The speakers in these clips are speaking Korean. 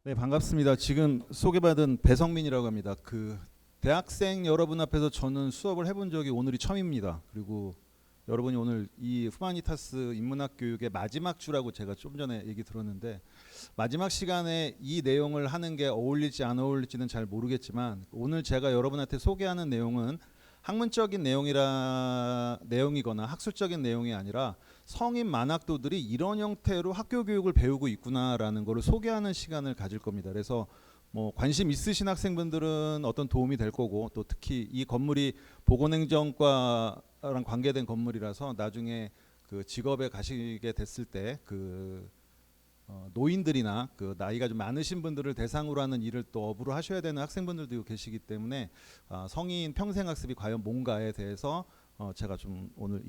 네, 반갑습니다. 지금 소개받은 배성민이라고 합니다. 대학생 여러분 앞에서 저는 수업을 해본 적이 오늘이 처음입니다. 그리고 여러분이 오늘 이 후마니타스 인문학 교육의 마지막 주라고 제가 좀 전에 얘기 들었는데, 마지막 시간에 이 내용을 하는 게 어울릴지 안 어울릴지는 잘 모르겠지만, 오늘 제가 여러분한테 소개하는 내용은 학문적인 내용이거나 학술적인 내용이 아니라 성인 만학도들이 이런 형태로 학교 교육을 배우고 있구나라는 것을 소개하는 시간을 가질 겁니다. 그래서 뭐 관심 있으신 학생분들은 어떤 도움이 될 거고, 또 특히 이 건물이 보건행정과랑 관계된 건물이라서 나중에 그 직업에 가시게 됐을 때 노인들이나 나이가 좀 많으신 분들을 대상으로 하는 일을 또 업으로 하셔야 되는 학생분들도 계시기 때문에 성인 평생학습이 과연 뭔가에 대해서 제가 좀 오늘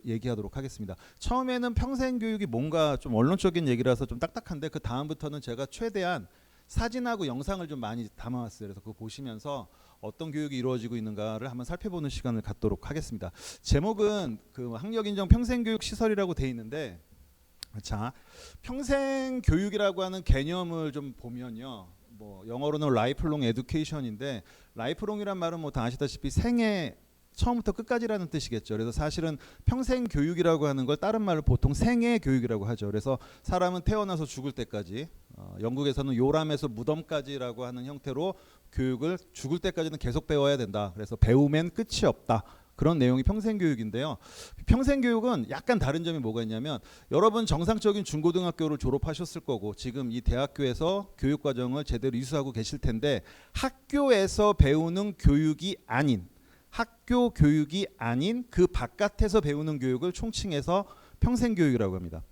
얘기하도록 하겠습니다. 처음에는 평생교육이 뭔가 좀 원론적인 얘기라서 좀 딱딱한데, 그 다음부터는 제가 최대한 사진하고 영상을 좀 많이 담아왔어요. 그래서 그거 보시면서 어떤 교육이 이루어지고 있는가를 한번 살펴보는 시간을 갖도록 하겠습니다. 제목은 학력인정 평생교육 시설이라고 돼 있는데, 자, 평생교육이라고 하는 개념을 좀 보면요, 뭐 영어로는 라이프롱 에듀케이션인데, 라이프롱이란 말은 뭐 다 아시다시피 생애 처음부터 끝까지라는 뜻이겠죠. 그래서 사실은 평생 교육이라고 하는 걸 다른 말로 보통 생애 교육이라고 하죠. 그래서 사람은 태어나서 죽을 때까지, 영국에서는 요람에서 무덤까지라고 하는 형태로 교육을 죽을 때까지는 계속 배워야 된다. 그래서 배우면 끝이 없다. 그런 내용이 평생교육인데요. 평생교육은 약간 다른 점이 뭐가 있냐면, 여러분 정상적인 중고등학교를 졸업하셨을 거고 지금 이 대학교에서 교육과정을 제대로 이수하고 계실 텐데, 학교에서 배우는 교육이 아닌, 학교 교육이 아닌 그 바깥에서 배우는 교육을 총칭해서 평생교육이라고 합니다.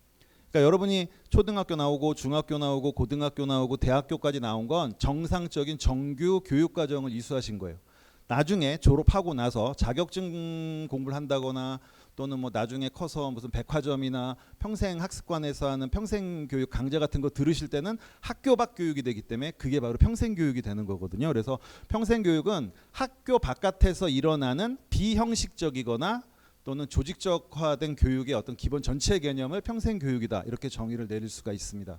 그러니까 여러분이 초등학교 나오고 중학교 나오고 고등학교 나오고 대학교까지 나온 건 정상적인 정규 교육과정을 이수하신 거예요. 나중에 졸업하고 나서 자격증 공부를 한다거나, 또는 뭐 나중에 커서 무슨 백화점이나 평생학습관에서 하는 평생교육 강좌 같은 거 들으실 때는 학교 밖 교육이 되기 때문에 그게 바로 평생교육이 되는 거거든요. 그래서 평생교육은 학교 바깥에서 일어나는 비형식적이거나 또는 조직적화된 교육의 어떤 기본 전체 개념을 평생교육이다, 이렇게 정의를 내릴 수가 있습니다.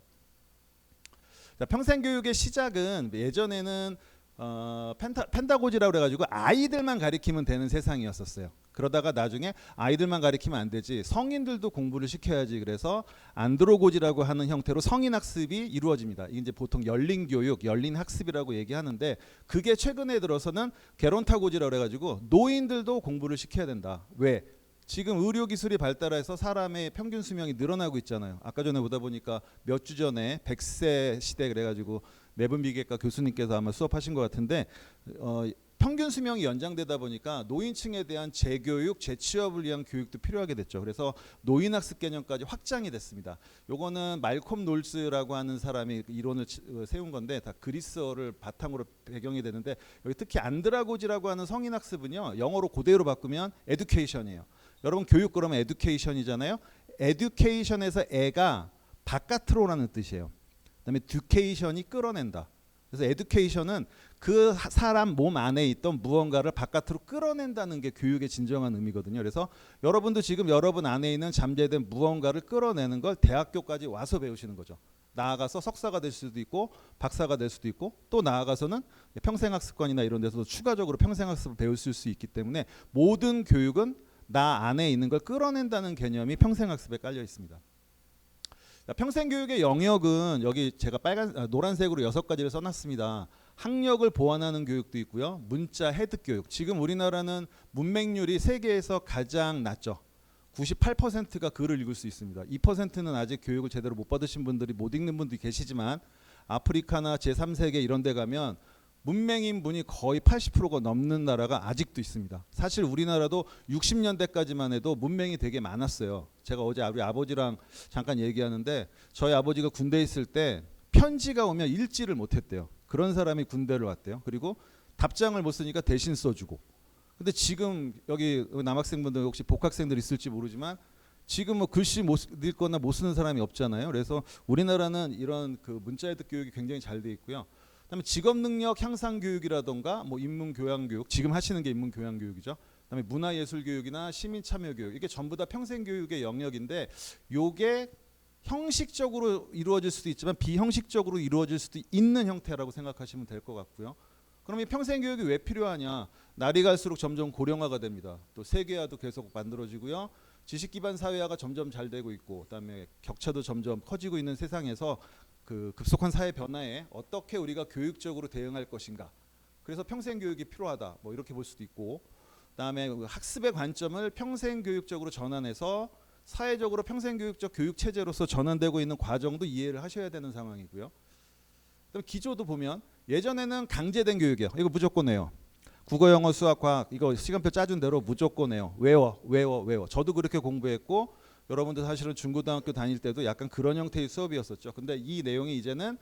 자, 평생교육의 시작은 예전에는 펜다고지라고 그래가지고 아이들만 가리키면 되는 세상이었었어요. 그러다가 나중에 아이들만 가리키면 안 되지, 성인들도 공부를 시켜야지, 그래서 안드로고지라고 하는 형태로 성인학습이 이루어집니다. 이게 이제 보통 열린교육, 열린학습이라고 얘기하는데, 그게 최근에 들어서는 게론타고지라고 그래가지고 노인들도 공부를 시켜야 된다. 왜? 지금 의료기술이 발달해서 사람의 평균 수명이 늘어나고 있잖아요. 아까 전에 보다 보니까 몇 주 전에 100세 시대 그래가지고 내분비계과 교수님께서 아마 수업하신 것 같은데, 평균 수명이 연장되다 보니까 노인층에 대한 재교육, 재취업을 위한 교육도 필요하게 됐죠. 그래서 노인학습 개념까지 확장이 됐습니다. 요거는 말콤 놀스라고 하는 사람이 이론을 세운 건데, 다 그리스어를 바탕으로 배경이 되는데, 여기 특히 안드라고지라고 하는 성인학습은요, 영어로 그대로 바꾸면 에듀케이션이에요. 여러분 교육 그러면 에듀케이션이잖아요. 에듀케이션에서 애가 바깥으로라는 뜻이에요. 그다음에 듀케이션이 끌어낸다. 그래서 에듀케이션은 그 사람 몸 안에 있던 무언가를 바깥으로 끌어낸다는 게 교육의 진정한 의미거든요. 그래서 여러분도 지금 여러분 안에 있는 잠재된 무언가를 끌어내는 걸 대학교까지 와서 배우시는 거죠. 나아가서 석사가 될 수도 있고 박사가 될 수도 있고, 또 나아가서는 평생학습관이나 이런 데서도 추가적으로 평생학습을 배울 수 있기 때문에, 모든 교육은 나 안에 있는 걸 끌어낸다는 개념이 평생학습에 깔려 있습니다. 평생교육의 영역은 여기 제가 노란색으로 6가지를 써놨습니다. 학력을 보완하는 교육도 있고요, 문자 헤드교육. 지금 우리나라는 문맹률이 세계에서 가장 낮죠. 98%가 글을 읽을 수 있습니다. 2%는 아직 교육을 제대로 못 받으신 분들이, 못 읽는 분들이 계시지만, 아프리카나 제3세계 이런 데 가면 문맹인 분이 거의 80%가 넘는 나라가 아직도 있습니다. 사실 우리나라도 60년대까지만 해도 문맹이 되게 많았어요. 제가 어제 우리 아버지랑 잠깐 얘기하는데, 저희 아버지가 군대에 있을 때 편지가 오면 읽지를 못했대요. 그런 사람이 군대를 왔대요. 그리고 답장을 못 쓰니까 대신 써주고. 근데 지금 여기 남학생분들 혹시 복학생들 있을지 모르지만, 지금 뭐 글씨 못 읽거나 못 쓰는 사람이 없잖아요. 그래서 우리나라는 이런 문자 헤드 교육이 굉장히 잘 돼 있고요. 그다음에 직업능력 향상 교육이라던가 뭐 인문교양교육, 지금 하시는 게 인문교양교육이죠. 그다음에 문화예술교육이나 시민참여교육, 이게 전부 다 평생교육의 영역인데, 요게 형식적으로 이루어질 수도 있지만 비형식적으로 이루어질 수도 있는 형태라고 생각하시면 될 것 같고요. 그럼 이 평생교육이 왜 필요하냐? 날이 갈수록 점점 고령화가 됩니다. 또 세계화도 계속 만들어지고요. 지식기반 사회화가 점점 잘 되고 있고, 그다음에 격차도 점점 커지고 있는 세상에서 그 급속한 사회 변화에 어떻게 우리가 교육적으로 대응할 것인가. 그래서 평생교육이 필요하다. 뭐 이렇게 볼 수도 있고, 그다음에 학습의 관점을 평생교육적으로 전환해서 사회적으로 평생교육적 교육체제로서 전환되고 있는 과정도 이해를 하셔야 되는 상황이고요. 그다음에 기조도 보면 예전에는 강제된 교육이에요. 이거 무조건 해요. 국어, 영어, 수학, 과학 이거 시간표 짜준 대로 무조건 해요. 외워. 저도 그렇게 공부했고 여러분들 사실은 중고등학교 다닐 때도 약간 그런 형태의 수업이었었죠. 근데 이 내용이 이제는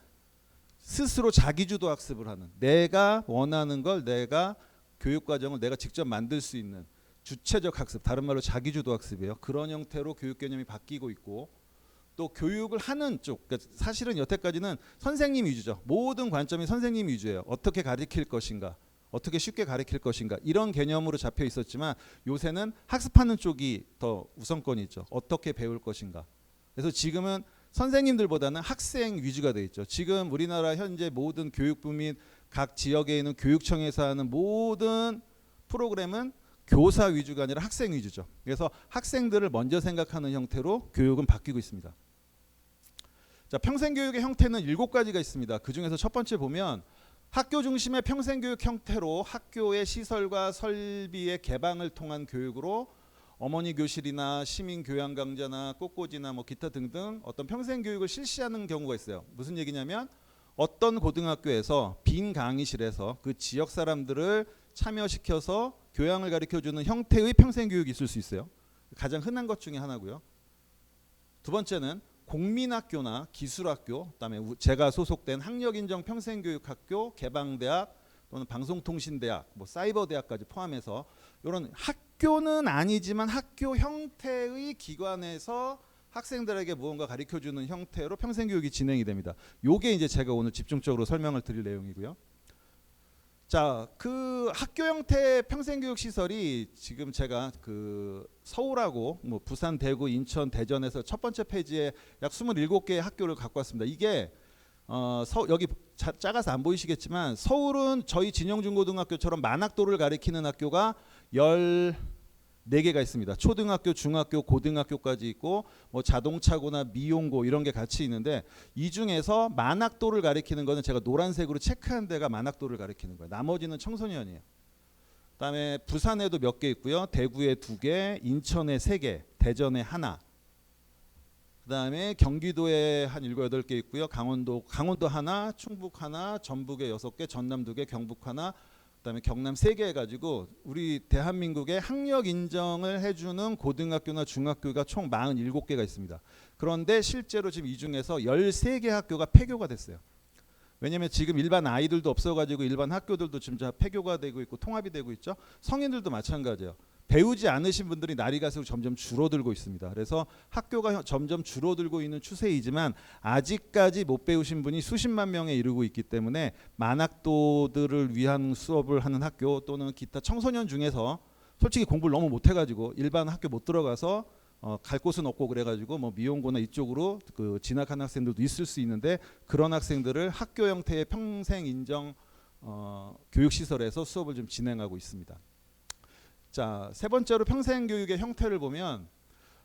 스스로 자기주도 학습을 하는, 내가 원하는 걸 내가 교육과정을 내가 직접 만들 수 있는 주체적 학습, 다른 말로 자기주도 학습이에요. 그런 형태로 교육 개념이 바뀌고 있고, 또 교육을 하는 쪽, 그러니까 사실은 여태까지는 선생님 위주죠. 모든 관점이 선생님 위주예요. 어떻게 가르칠 것인가, 어떻게 쉽게 가르칠 것인가, 이런 개념으로 잡혀 있었지만 요새는 학습하는 쪽이 더 우선권이 있죠. 어떻게 배울 것인가. 그래서 지금은 선생님들보다는 학생 위주가 돼 있죠. 지금 우리나라 현재 모든 교육부 및 각 지역에 있는 교육청에서 하는 모든 프로그램은 교사 위주가 아니라 학생 위주죠. 그래서 학생들을 먼저 생각하는 형태로 교육은 바뀌고 있습니다. 자, 평생교육의 형태는 7가지가 있습니다. 그 중에서 첫 번째 보면 학교 중심의 평생교육 형태로 학교의 시설과 설비의 개방을 통한 교육으로 어머니 교실이나 시민 교양 강좌나 꽃꽂이나 뭐 기타 등등 어떤 평생교육을 실시하는 경우가 있어요. 무슨 얘기냐면 어떤 고등학교에서 빈 강의실에서 그 지역 사람들을 참여시켜서 교양을 가르쳐주는 형태의 평생교육이 있을 수 있어요. 가장 흔한 것 중에 하나고요. 두 번째는 공민학교나 기술학교, 그다음에 제가 소속된 학력인정 평생교육학교, 개방대학 또는 방송통신대학, 뭐 사이버대학까지 포함해서 이런 학교는 아니지만 학교 형태의 기관에서 학생들에게 무언가 가르쳐주는 형태로 평생교육이 진행이 됩니다. 요게 이제 제가 오늘 집중적으로 설명을 드릴 내용이고요. 자, 그 학교 형태의 평생교육 시설이 지금 제가 그 서울하고 뭐 부산, 대구, 인천, 대전에서 첫 번째 페이지에 약 27개의 학교를 갖고 왔습니다. 이게 여기 작아서 안 보이시겠지만 서울은 저희 진영중고등학교처럼 만학도를 가리키는 학교가 14개가 있습니다. 초등학교, 중학교, 고등학교까지 있고 뭐 자동차고나 미용고 이런 게 같이 있는데, 이 중에서 만학도를 가리키는 거는 제가 노란색으로 체크한 데가 만학도를 가리키는 거예요. 나머지는 청소년이에요. 그다음에 부산에도 몇 개 있고요. 대구에 2개, 인천에 3개, 대전에 1. 그다음에 경기도에 한 7, 8개 있고요. 강원도 1, 충북 1, 전북에 6개, 전남 2개, 경북 1, 그다음에 경남 3개 해가지고 우리 대한민국의 학력 인정을 해주는 고등학교나 중학교가 총 47개가 있습니다. 그런데 실제로 지금 이 중에서 13개 학교가 폐교가 됐어요. 왜냐하면 지금 일반 아이들도 없어가지고 일반 학교들도 지금 다 폐교가 되고 있고 통합이 되고 있죠. 성인들도 마찬가지예요. 배우지 않으신 분들이 날이 갈수록 점점 줄어들고 있습니다. 그래서 학교가 점점 줄어들고 있는 추세이지만 아직까지 못 배우신 분이 수십만 명에 이르고 있기 때문에 만학도들을 위한 수업을 하는 학교 또는 기타 청소년 중에서 솔직히 공부를 너무 못해가지고 일반 학교 못 들어가서 갈 곳은 없고 그래가지고 뭐 미용고나 이쪽으로 그 진학하는 학생들도 있을 수 있는데, 그런 학생들을 학교 형태의 평생 인정 교육시설에서 수업을 좀 진행하고 있습니다. 자, 세 번째로 평생교육의 형태를 보면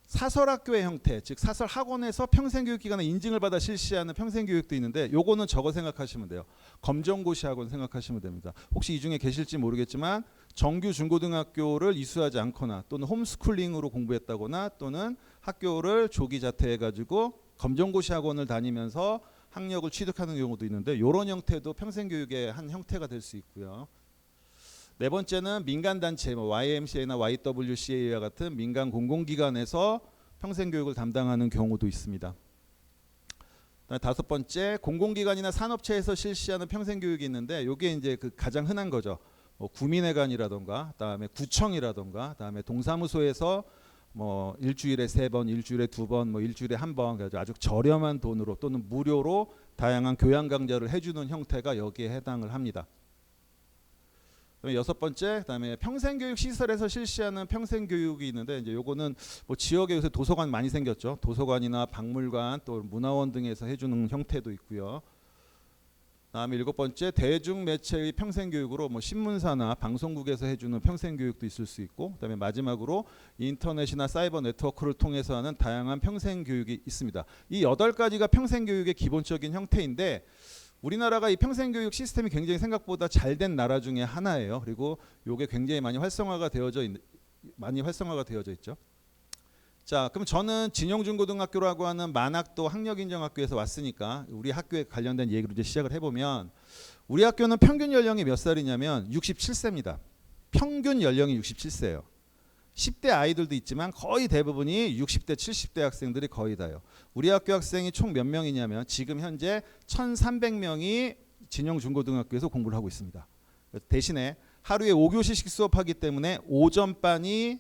사설학교의 형태, 즉 사설학원에서 평생교육기관의 인증을 받아 실시하는 평생교육도 있는데, 요거는 저거 생각하시면 돼요. 검정고시 학원 생각하시면 됩니다. 혹시 이 중에 계실지 모르겠지만 정규 중고등학교를 이수하지 않거나 또는 홈스쿨링으로 공부했다거나 또는 학교를 조기 자퇴해가지고 검정고시 학원을 다니면서 학력을 취득하는 경우도 있는데, 이런 형태도 평생교육의 한 형태가 될 수 있고요. 네 번째는 민간단체, 뭐 YMCA나 YWCA와 같은 민간 공공기관에서 평생교육을 담당하는 경우도 있습니다. 다섯 번째, 공공기관이나 산업체에서 실시하는 평생교육이 있는데, 이게 이제 그 가장 흔한 거죠. 뭐 구민회관이라던가, 그다음에 구청이라던가, 그다음에 동사무소에서 뭐 일주일에 3번, 일주일에 2번, 뭐 일주일에 1번, 그래서 아주 저렴한 돈으로 또는 무료로 다양한 교양 강좌를 해주는 형태가 여기에 해당을 합니다. 그다음에 여섯 번째, 그다음에 평생교육 시설에서 실시하는 평생교육이 있는데 이제 요거는 뭐 지역에 요새 도서관 많이 생겼죠. 도서관이나 박물관 또 문화원 등에서 해주는 형태도 있고요. 다음에 일곱 번째, 대중매체의 평생교육으로 뭐 신문사나 방송국에서 해주는 평생교육도 있을 수 있고, 그다음에 마지막으로 인터넷이나 사이버 네트워크를 통해서 하는 다양한 평생교육이 있습니다. 이 8가지가 평생교육의 기본적인 형태인데 우리나라가 이 평생교육 시스템이 굉장히 생각보다 잘된 나라 중에 하나예요. 그리고 이게 굉장히 많이 활성화가 되어져 있죠. 자, 그럼 저는 진용중고등학교라고 하는 만학도 학력인정학교에서 왔으니까 우리 학교에 관련된 얘기로 이제 시작을 해보면 우리 학교는 평균 연령이 몇 살이냐면 67세입니다. 평균 연령이 67세예요. 10대 아이들도 있지만 거의 대부분이 60대, 70대 학생들이 거의 다요. 우리 학교 학생이 총 몇 명이냐면 지금 현재 1,300명이 진용중고등학교에서 공부를 하고 있습니다. 대신에 하루에 5교시씩 수업하기 때문에 오전반이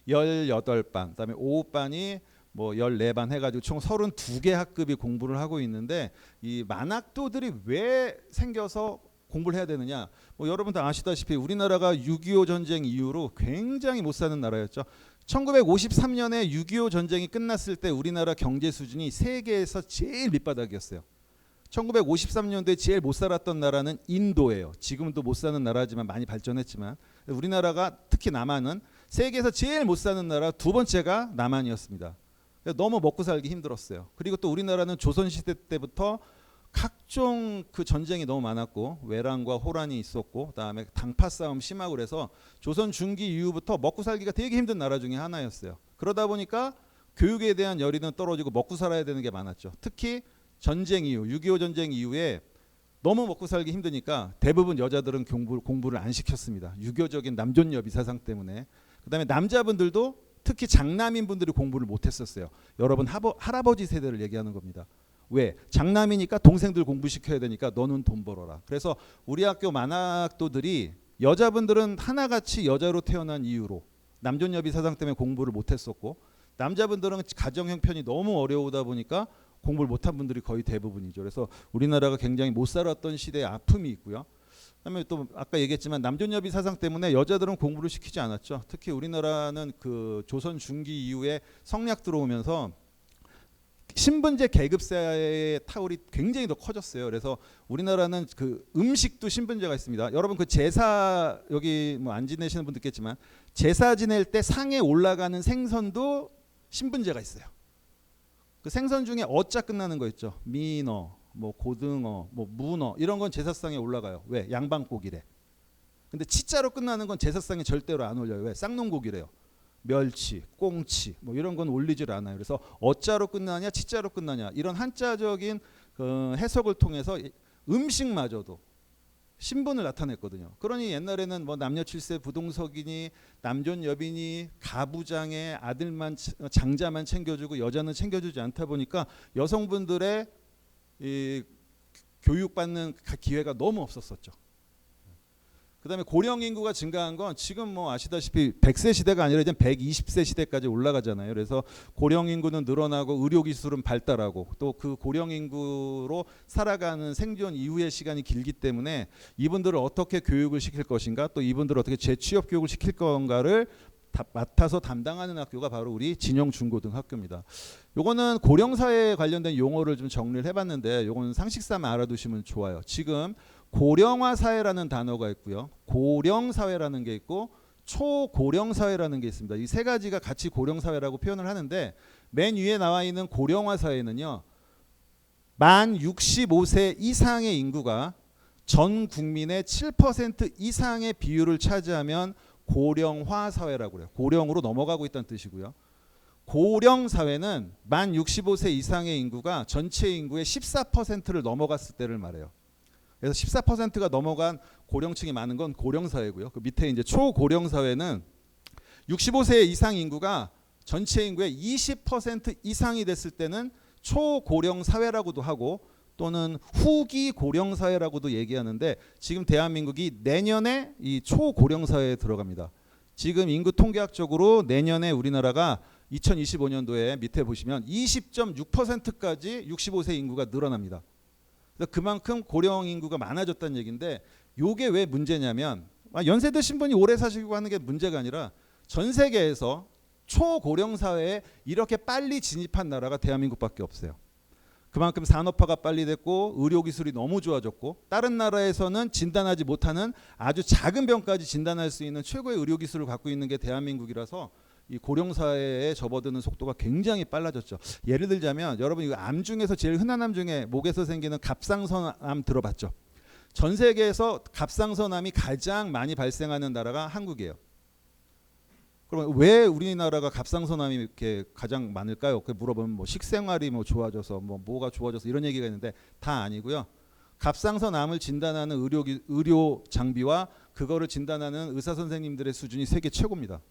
18반, 그다음에 오후반이 뭐 14반 해가지고 총 32개 학급이 공부를 하고 있는데 이 만학도들이 왜 생겨서 공부를 해야 되느냐? 뭐 여러분 다 아시다시피 우리나라가 6.25 전쟁 이후로 굉장히 못 사는 나라였죠. 1953년에 6.25 전쟁이 끝났을 때 우리나라 경제 수준이 세계에서 제일 밑바닥이었어요. 1953년도에 제일 못 살았던 나라는 인도예요. 지금도 못 사는 나라지만 많이 발전했지만 우리나라가 특히 남한은 세계에서 제일 못 사는 나라 두 번째가 남한이었습니다. 너무 먹고 살기 힘들었어요. 그리고 또 우리나라는 조선시대 때부터 각종 그 전쟁이 너무 많았고 외란과 호란이 있었고 그다음에 당파 싸움 심하고 그래서 조선 중기 이후부터 먹고 살기가 되게 힘든 나라 중에 하나였어요. 그러다 보니까 교육에 대한 열의는 떨어지고 먹고 살아야 되는 게 많았죠. 특히 전쟁 이후 6.25 전쟁 이후에 너무 먹고 살기 힘드니까 대부분 여자들은 공부를 안 시켰습니다. 유교적인 남존여비 사상 때문에. 그다음에 남자분들도 특히 장남인 분들이 공부를 못했었어요. 여러분 할아버지 세대를 얘기하는 겁니다. 왜? 장남이니까 동생들 공부시켜야 되니까 너는 돈 벌어라. 그래서 우리 학교 만학도들이 여자분들은 하나같이 여자로 태어난 이유로 남존여비 사상 때문에 공부를 못했었고 남자분들은 가정 형편이 너무 어려우다 보니까 공부를 못한 분들이 거의 대부분이죠. 그래서 우리나라가 굉장히 못 살았던 시대의 아픔이 있고요. 그다음에 또 아까 얘기했지만 남존여비 사상 때문에 여자들은 공부를 시키지 않았죠. 특히 우리나라는 그 조선 중기 이후에 성략 들어오면서 신분제 계급사의 타월이 굉장히 더 커졌어요. 그래서 우리나라는 그 음식도 신분제가 있습니다. 여러분 그 제사 여기 뭐 안 지내시는 분도 있겠지만 제사 지낼 때 상에 올라가는 생선도 신분제가 있어요. 그 생선 중에 어자 끝나는 거 있죠. 민어, 뭐 고등어, 뭐 문어 이런 건 제사상에 올라가요. 왜? 양방고기래. 근데 치자로 끝나는 건 제사상에 절대로 안 올려요. 왜? 쌍놈고기래요. 멸치, 꽁치 뭐 이런 건 올리질 않아요. 그래서 어자로 끝나냐 치자로 끝나냐 이런 한자적인 그 해석을 통해서 음식마저도 신분을 나타냈거든요. 그러니 옛날에는 뭐 남녀 칠세 부동석이니 남존 여비니 가부장의 아들만 장자만 챙겨주고 여자는 챙겨주지 않다 보니까 여성분들의 이 교육받는 기회가 너무 없었었죠. 그다음에 고령 인구가 증가한 건 지금 뭐 아시다시피 100세 시대가 아니라 이제 120세 시대까지 올라가잖아요. 그래서 고령 인구는 늘어나고 의료 기술은 발달하고 또 그 고령 인구로 살아가는 생존 이후의 시간이 길기 때문에 이분들을 어떻게 교육을 시킬 것인가 또 이분들을 어떻게 재취업 교육을 시킬 건가를 맡아서 담당하는 학교가 바로 우리 진용중고등학교입니다. 요거는 고령사회에 관련된 용어를 좀 정리를 해봤는데 요거는 상식삼아 알아두시면 좋아요. 지금 고령화 사회라는 단어가 있고요. 고령 사회라는 게 있고 초고령 사회라는 게 있습니다. 이 세 가지가 같이 고령 사회라고 표현을 하는데 맨 위에 나와 있는 고령화 사회는요. 만 65세 이상의 인구가 전 국민의 7% 이상의 비율을 차지하면 고령화 사회라고 그래요. 고령으로 넘어가고 있다는 뜻이고요. 고령 사회는 만 65세 이상의 인구가 전체 인구의 14%를 넘어갔을 때를 말해요. 그래서 14%가 넘어간 고령층이 많은 건 고령 사회고요. 그 밑에 이제 초고령 사회는 65세 이상 인구가 전체 인구의 20% 이상이 됐을 때는 초고령 사회라고도 하고 또는 후기 고령 사회라고도 얘기하는데 지금 대한민국이 내년에 이 초고령 사회에 들어갑니다. 지금 인구 통계학적으로 내년에 우리나라가 2025년도에 밑에 보시면 20.6%까지 65세 인구가 늘어납니다. 그만큼 고령 인구가 많아졌다는 얘기인데 이게 왜 문제냐면 연세 드신 분이 오래 사시고 하는 게 문제가 아니라 전 세계에서 초고령 사회에 이렇게 빨리 진입한 나라가 대한민국밖에 없어요. 그만큼 산업화가 빨리 됐고 의료기술이 너무 좋아졌고 다른 나라에서는 진단하지 못하는 아주 작은 병까지 진단할 수 있는 최고의 의료기술을 갖고 있는 게 대한민국이라서 이 고령사회에 접어드는 속도가 굉장히 빨라졌죠. 예를 들자면 여러분 이거 암 중에서 제일 흔한 암 중에 목에서 생기는 갑상선암 들어봤죠? 전 세계에서 갑상선암이 가장 많이 발생하는 나라가 한국이에요. 그럼 왜 우리나라가 갑상선암이 이렇게 가장 많을까요? 그 물어보면 뭐 식생활이 뭐 좋아져서 뭐가 좋아져서 이런 얘기가 있는데 다 아니고요. 갑상선암을 진단하는 의료 장비와 그거를 진단하는 의사 선생님들의 수준이 세계 최고입니다.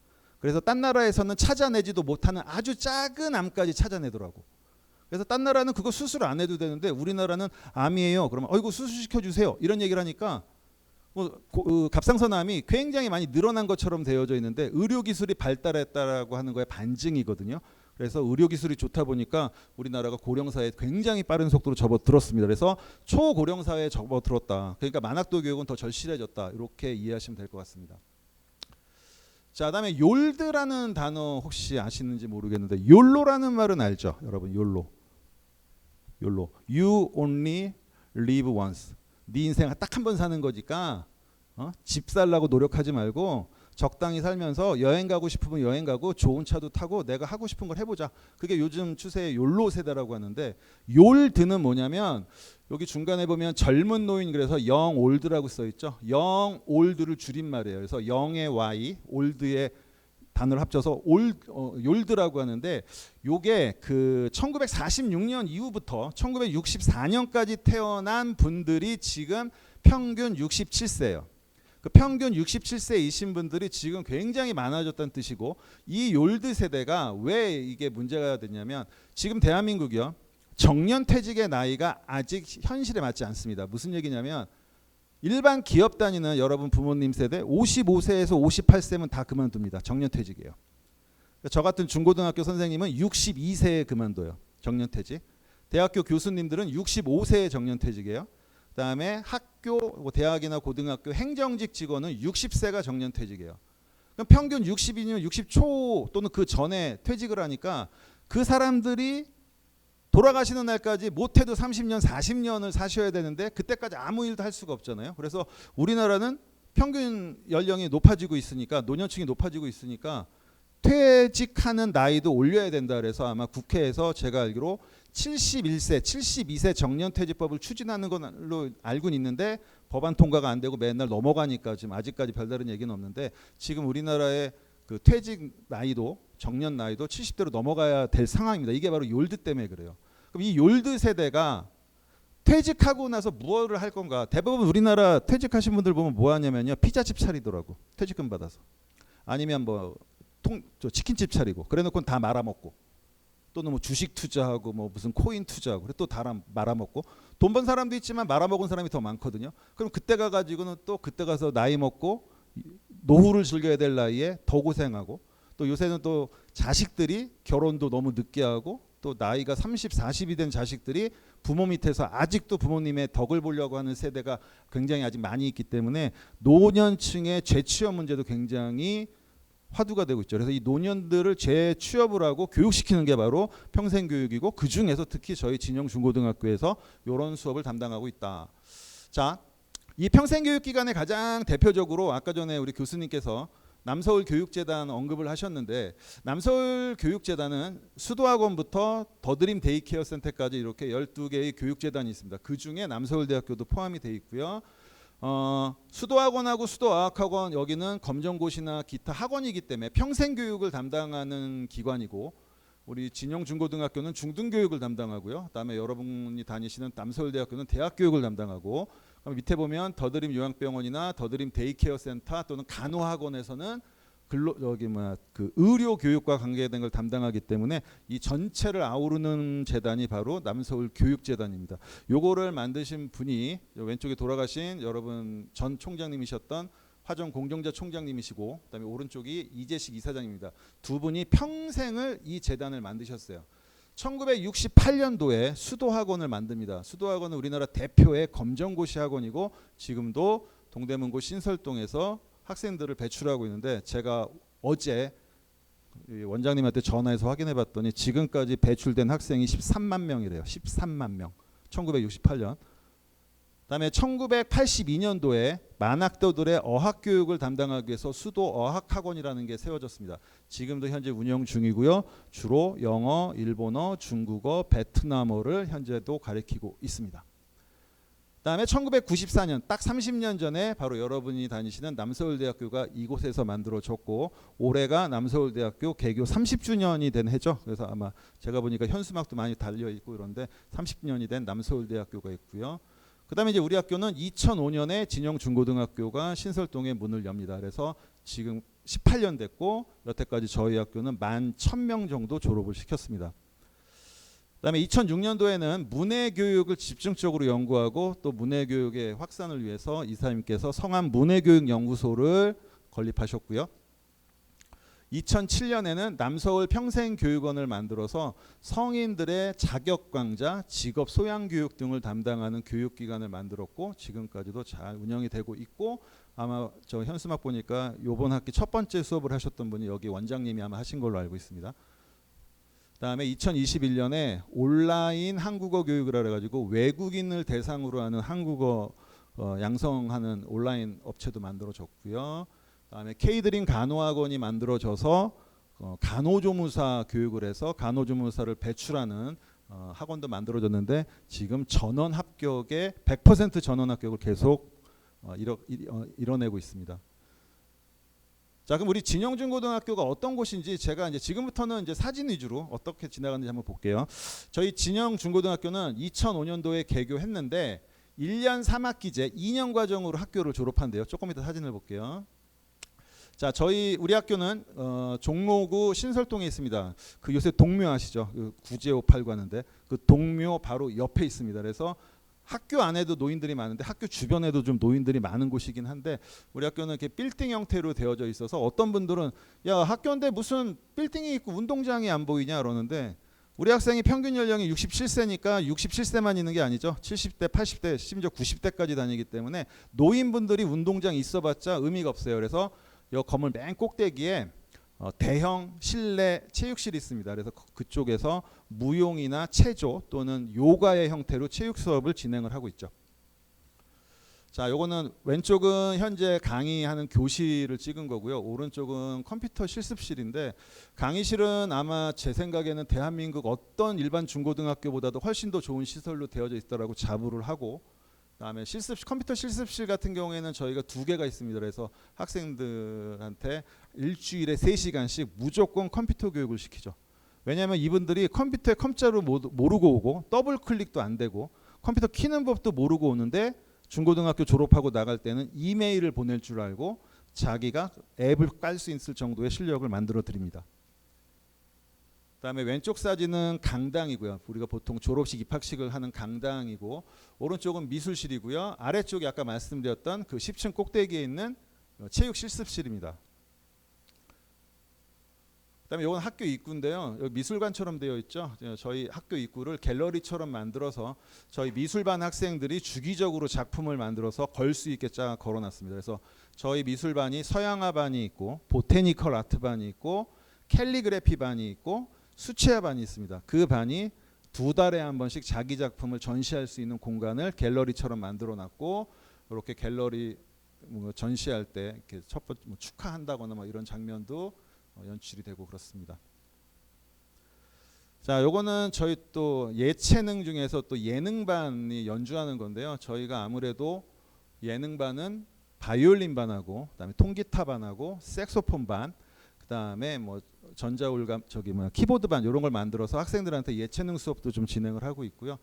그래서 딴 나라에서는 찾아내지도 못하는 아주 작은 암까지 찾아내더라고. 그래서 딴 나라는 그거 수술 안 해도 되는데 우리나라는 암이에요. 그러면 이거 수술시켜 주세요. 이런 얘기를 하니까 갑상선암이 굉장히 많이 늘어난 것처럼 되어져 있는데 의료기술이 발달했다라고 하는 거에 반증이거든요. 그래서 의료기술이 좋다 보니까 우리나라가 고령사회에 굉장히 빠른 속도로 접어들었습니다. 그래서 초고령사회에 접어들었다. 그러니까 만학도 교육은 더 절실해졌다. 이렇게 이해하시면 될 것 같습니다. 자, 다음에 욜드라는 단어 혹시 아시는지 모르겠는데 욜로라는 말은 알죠? 여러분 욜로. You only live once. 네 인생 딱 한 번 사는 거니까 집 살라고 노력하지 말고 적당히 살면서 여행 가고 싶으면 여행 가고 좋은 차도 타고 내가 하고 싶은 걸 해보자. 그게 요즘 추세의 욜로 세대라고 하는데 욜드는 뭐냐면 여기 중간에 보면 젊은 노인 그래서 영 올드라고 써 있죠. 영 올드를 줄임말이에요. 그래서 영의 Y, 올드의 단어를 합쳐서 욜드라고 하는데 요게 그 1946년 이후부터 1964년까지 태어난 분들이 지금 평균 67세예요. 그 평균 67세이신 분들이 지금 굉장히 많아졌다는 뜻이고 이 욜드 세대가 왜 이게 문제가 됐냐면 지금 대한민국이요. 정년퇴직의 나이가 아직 현실에 맞지 않습니다. 무슨 얘기냐면 일반 기업 다니는 여러분 부모님 세대 55세에서 58세면 다 그만둡니다. 정년퇴직이에요. 저 같은 중고등학교 선생님은 62세에 그만둬요. 정년퇴직. 대학교 교수님들은 65세에 정년퇴직이에요. 그다음에 학교, 대학이나 고등학교 행정직 직원은 60세가 정년퇴직이에요. 그럼 평균 60이면 60초 또는 그 전에 퇴직을 하니까 그 사람들이 돌아가시는 날까지 못해도 30년, 40년을 사셔야 되는데 그때까지 아무 일도 할 수가 없잖아요. 그래서 우리나라는 평균 연령이 높아지고 있으니까 노년층이 높아지고 있으니까 퇴직하는 나이도 올려야 된다 그래서 아마 국회에서 제가 알기로 71세, 72세 정년퇴직법을 추진하는 걸로 알고는 있는데 법안 통과가 안 되고 맨날 넘어가니까 지금 아직까지 별다른 얘기는 없는데 지금 우리나라의 그 퇴직 나이도 정년 나이도 70대로 넘어가야 될 상황입니다. 이게 바로 욜드 때문에 그래요. 그럼 이 욜드 세대가 퇴직하고 나서 무엇을 할 건가? 대부분 우리나라 퇴직하신 분들 보면 뭐 하냐면요. 피자집 차리더라고. 퇴직금 받아서. 아니면 뭐 치킨집 차리고 그래놓고 다 말아먹고 또는 뭐 주식 투자하고 뭐 무슨 코인 투자하고 그래 또 다 말아먹고 돈 번 사람도 있지만 말아먹은 사람이 더 많거든요. 그럼 그때 가가지고는 또 그때 가서 나이 먹고 노후를 즐겨야 될 나이에 더 고생하고 또 요새는 또 자식들이 결혼도 너무 늦게 하고 또 나이가 30, 40이 된 자식들이 부모 밑에서 아직도 부모님의 덕을 보려고 하는 세대가 굉장히 아직 많이 있기 때문에 노년층의 재취업 문제도 굉장히 화두가 되고 있죠. 그래서 이 노년들을 재취업을 하고 교육시키는 게 바로 평생교육이고 그중에서 특히 저희 진영중고등학교에서 이런 수업을 담당하고 있다. 자, 이 평생교육기관의 가장 대표적으로 아까 전에 우리 교수님께서 남서울교육재단 언급을 하셨는데 남서울교육재단은 수도학원부터 더드림 데이케어 센터까지 이렇게 12개의 교육재단이 있습니다. 그중에 남서울대학교도 포함이 돼 있고요. 수도학원하고 수도어학학원 여기는 검정고시나 기타 학원이기 때문에 평생교육을 담당하는 기관이고 우리 진영중고등학교는 중등교육을 담당하고요. 그다음에 여러분이 다니시는 남서울대학교는 대학교육을 담당하고 밑에 보면 더드림 요양병원이나 더드림 데이케어 센터 또는 간호학원에서는 그 의료교육과 관계된 걸 담당하기 때문에 이 전체를 아우르는 재단이 바로 남서울교육재단입니다. 요거를 만드신 분이 왼쪽에 돌아가신 여러분 전 총장님이셨던 화정 공정자 총장님이시고 그다음에 오른쪽이 이재식 이사장입니다. 두 분이 평생을 이 재단을 만드셨어요. 1968년도에 수도학원을 만듭니다. 수도학원은 우리나라 대표의 검정고시 학원이고 지금도 동대문구 신설동에서 학생들을 배출하고 있는데 제가 어제 원장님한테 전화해서 확인해 봤더니 지금까지 배출된 학생이 13만 명이래요. 13만 명. 1968년. 그다음에 1982년도에 만학도들의 어학교육을 담당하기 위해서 수도 어학학원이라는 게 세워졌습니다. 지금도 현재 운영 중이고요. 주로 영어, 일본어, 중국어, 베트남어를 현재도 가르치고 있습니다. 그다음에 1994년 딱 30년 전에 바로 여러분이 다니시는 남서울대학교가 이곳에서 만들어졌고 올해가 남서울대학교 개교 30주년이 된 해죠. 그래서 아마 제가 보니까 현수막도 많이 달려 있고 이런데 30년이 된 남서울대학교가 있고요. 그다음에 이제 우리 학교는 2005년에 진영중고등학교가 신설동에 문을 엽니다. 그래서 지금 18년 됐고 여태까지 저희 학교는 11,000명 정도 졸업을 시켰습니다. 그다음에 2006년도에는 문해교육을 집중적으로 연구하고 또 문해교육의 확산을 위해서 이사님께서 성안 문해교육연구소를 건립하셨고요. 2007년에는 남서울 평생교육원을 만들어서 성인들의 자격강좌, 직업소양교육 등을 담당하는 교육기관을 만들었고 지금까지도 잘 운영이 되고 있고 아마 저 현수막 보니까 이번 학기 첫 번째 수업을 하셨던 분이 여기 원장님이 아마 하신 걸로 알고 있습니다. 그다음에 2021년에 온라인 한국어 교육을 해가지고 외국인을 대상으로 하는 한국어 양성하는 온라인 업체도 만들어졌고요. 그다음에 K드림 간호학원이 만들어져서 간호조무사 교육을 해서 간호조무사를 배출하는 학원도 만들어졌는데 지금 전원 합격에 100% 전원 합격을 계속 이뤄내고 있습니다. 자, 그럼 우리 진영중고등학교가 어떤 곳인지 제가 이제 지금부터는 이제 사진 위주로 어떻게 지나가는지 한번 볼게요. 저희 진영중고등학교는 2005년도에 개교했는데 1년 3학기제 2년 과정으로 학교를 졸업한대요. 조금 이따 사진을 볼게요. 자, 우리 학교는 종로구 신설동에 있습니다. 그 요새 동묘 아시죠? 그 구제호 팔고 하는데 그 동묘 바로 옆에 있습니다. 그래서 학교 안에도 노인들이 많은데 학교 주변에도 좀 노인들이 많은 곳이긴 한데 우리 학교는 이렇게 빌딩 형태로 되어져 있어서 어떤 분들은 야 학교인데 무슨 빌딩이 있고 운동장이 안 보이냐 그러는데 우리 학생이 평균 연령이 67세니까 67세만 있는 게 아니죠. 70대, 80대, 심지어 90대까지 다니기 때문에 노인분들이 운동장 있어봤자 의미가 없어요. 그래서 이 건물 맨 꼭대기에 대형 실내 체육실이 있습니다. 그래서 그쪽에서 무용이나 체조 또는 요가의 형태로 체육 수업을 진행을 하고 있죠. 자, 요거는 왼쪽은 현재 강의하는 교실을 찍은 거고요. 오른쪽은 컴퓨터 실습실인데 강의실은 아마 제 생각에는 대한민국 어떤 일반 중고등학교보다도 훨씬 더 좋은 시설로 되어져 있다라고 자부를 하고 그다음에 컴퓨터 실습실 같은 경우에는 저희가 2개가 있습니다. 그래서 학생들한테 일주일에 3시간씩 무조건 컴퓨터 교육을 시키죠. 왜냐하면 이분들이 컴퓨터에 컴자를 모르고 오고 더블 클릭도 안 되고 컴퓨터 키는 법도 모르고 오는데 중고등학교 졸업하고 나갈 때는 이메일을 보낼 줄 알고 자기가 앱을 깔 수 있을 정도의 실력을 만들어 드립니다. 그다음에 왼쪽 사진은 강당이고요. 우리가 보통 졸업식 입학식을 하는 강당이고 오른쪽은 미술실이고요. 아래쪽이 아까 말씀드렸던 그 10층 꼭대기에 있는 체육 실습실입니다. 그다음에 이건 학교 입구인데요. 여기 미술관처럼 되어 있죠. 저희 학교 입구를 갤러리처럼 만들어서 저희 미술반 학생들이 주기적으로 작품을 만들어서 걸 수 있게 쫙 걸어놨습니다. 그래서 저희 미술반이 서양화반이 있고 보테니컬 아트반이 있고 캘리그래피 반이 있고 수채화 반이 있습니다. 그 반이 2달에 한 번씩 자기 작품을 전시할 수 있는 공간을 갤러리처럼 만들어놨고 이렇게 갤러리 전시할 때 이렇게 첫 번째 축하한다거나 뭐 이런 장면도 연출이 되고 그렇습니다. 자, 요거는 저희 또 예체능 중에서 또 예능반이 연주하는 건데요. 저희가 아무래도 예능반은 바이올린 반하고 그다음에 통기타 반하고 색소폰 반 그다음에 뭐 전자올감 키보드 반 이런 걸 만들어서 학생들한테 예체능 수업도 좀 진행을 하고 있고요.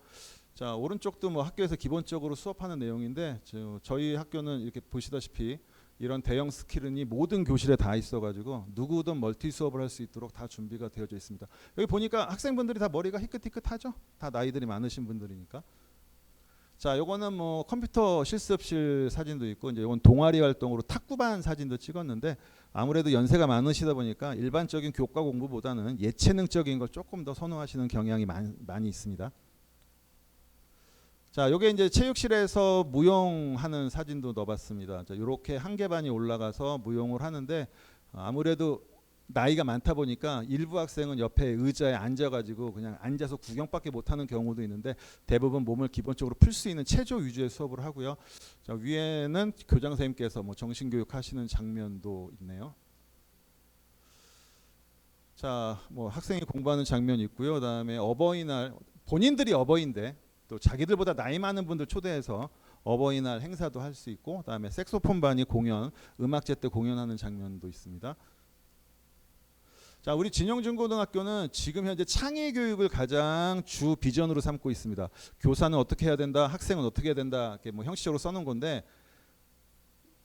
자, 오른쪽도 뭐 학교에서 기본적으로 수업하는 내용인데 저희 학교는 이렇게 보시다시피 이런 대형 스크린이 모든 교실에 다 있어가지고 누구든 멀티 수업을 할 수 있도록 다 준비가 되어져 있습니다. 여기 보니까 학생분들이 다 머리가 희끗희끗하죠. 다 나이들이 많으신 분들이니까. 자, 요거는 뭐 컴퓨터 실습실 사진도 있고 이제 요건 동아리 활동으로 탁구반 사진도 찍었는데 아무래도 연세가 많으시다 보니까 일반적인 교과 공부보다는 예체능적인 걸 조금 더 선호하시는 경향이 많이 있습니다. 자, 요게 이제 체육실에서 무용하는 사진도 넣어봤습니다. 자, 요렇게 한 계반이 올라가서 무용을 하는데 아무래도 나이가 많다 보니까 일부 학생은 옆에 의자에 앉아가지고 그냥 앉아서 구경밖에 못하는 경우도 있는데 대부분 몸을 기본적으로 풀 수 있는 체조 위주의 수업을 하고요. 자, 위에는 교장 선생님께서 뭐 정신교육 하시는 장면도 있네요. 자, 뭐 학생이 공부하는 장면이 있고요. 그다음에 어버이날, 본인들이 어버이인데 또 자기들보다 나이 많은 분들 초대해서 어버이날 행사도 할 수 있고, 그다음에 색소폰 반이 공연, 음악제 때 공연하는 장면도 있습니다. 자, 우리 진영중고등학교는 지금 현재 창의 교육을 가장 주 비전으로 삼고 있습니다. 교사는 어떻게 해야 된다, 학생은 어떻게 해야 된다, 이렇게 뭐 형식적으로 써놓은 건데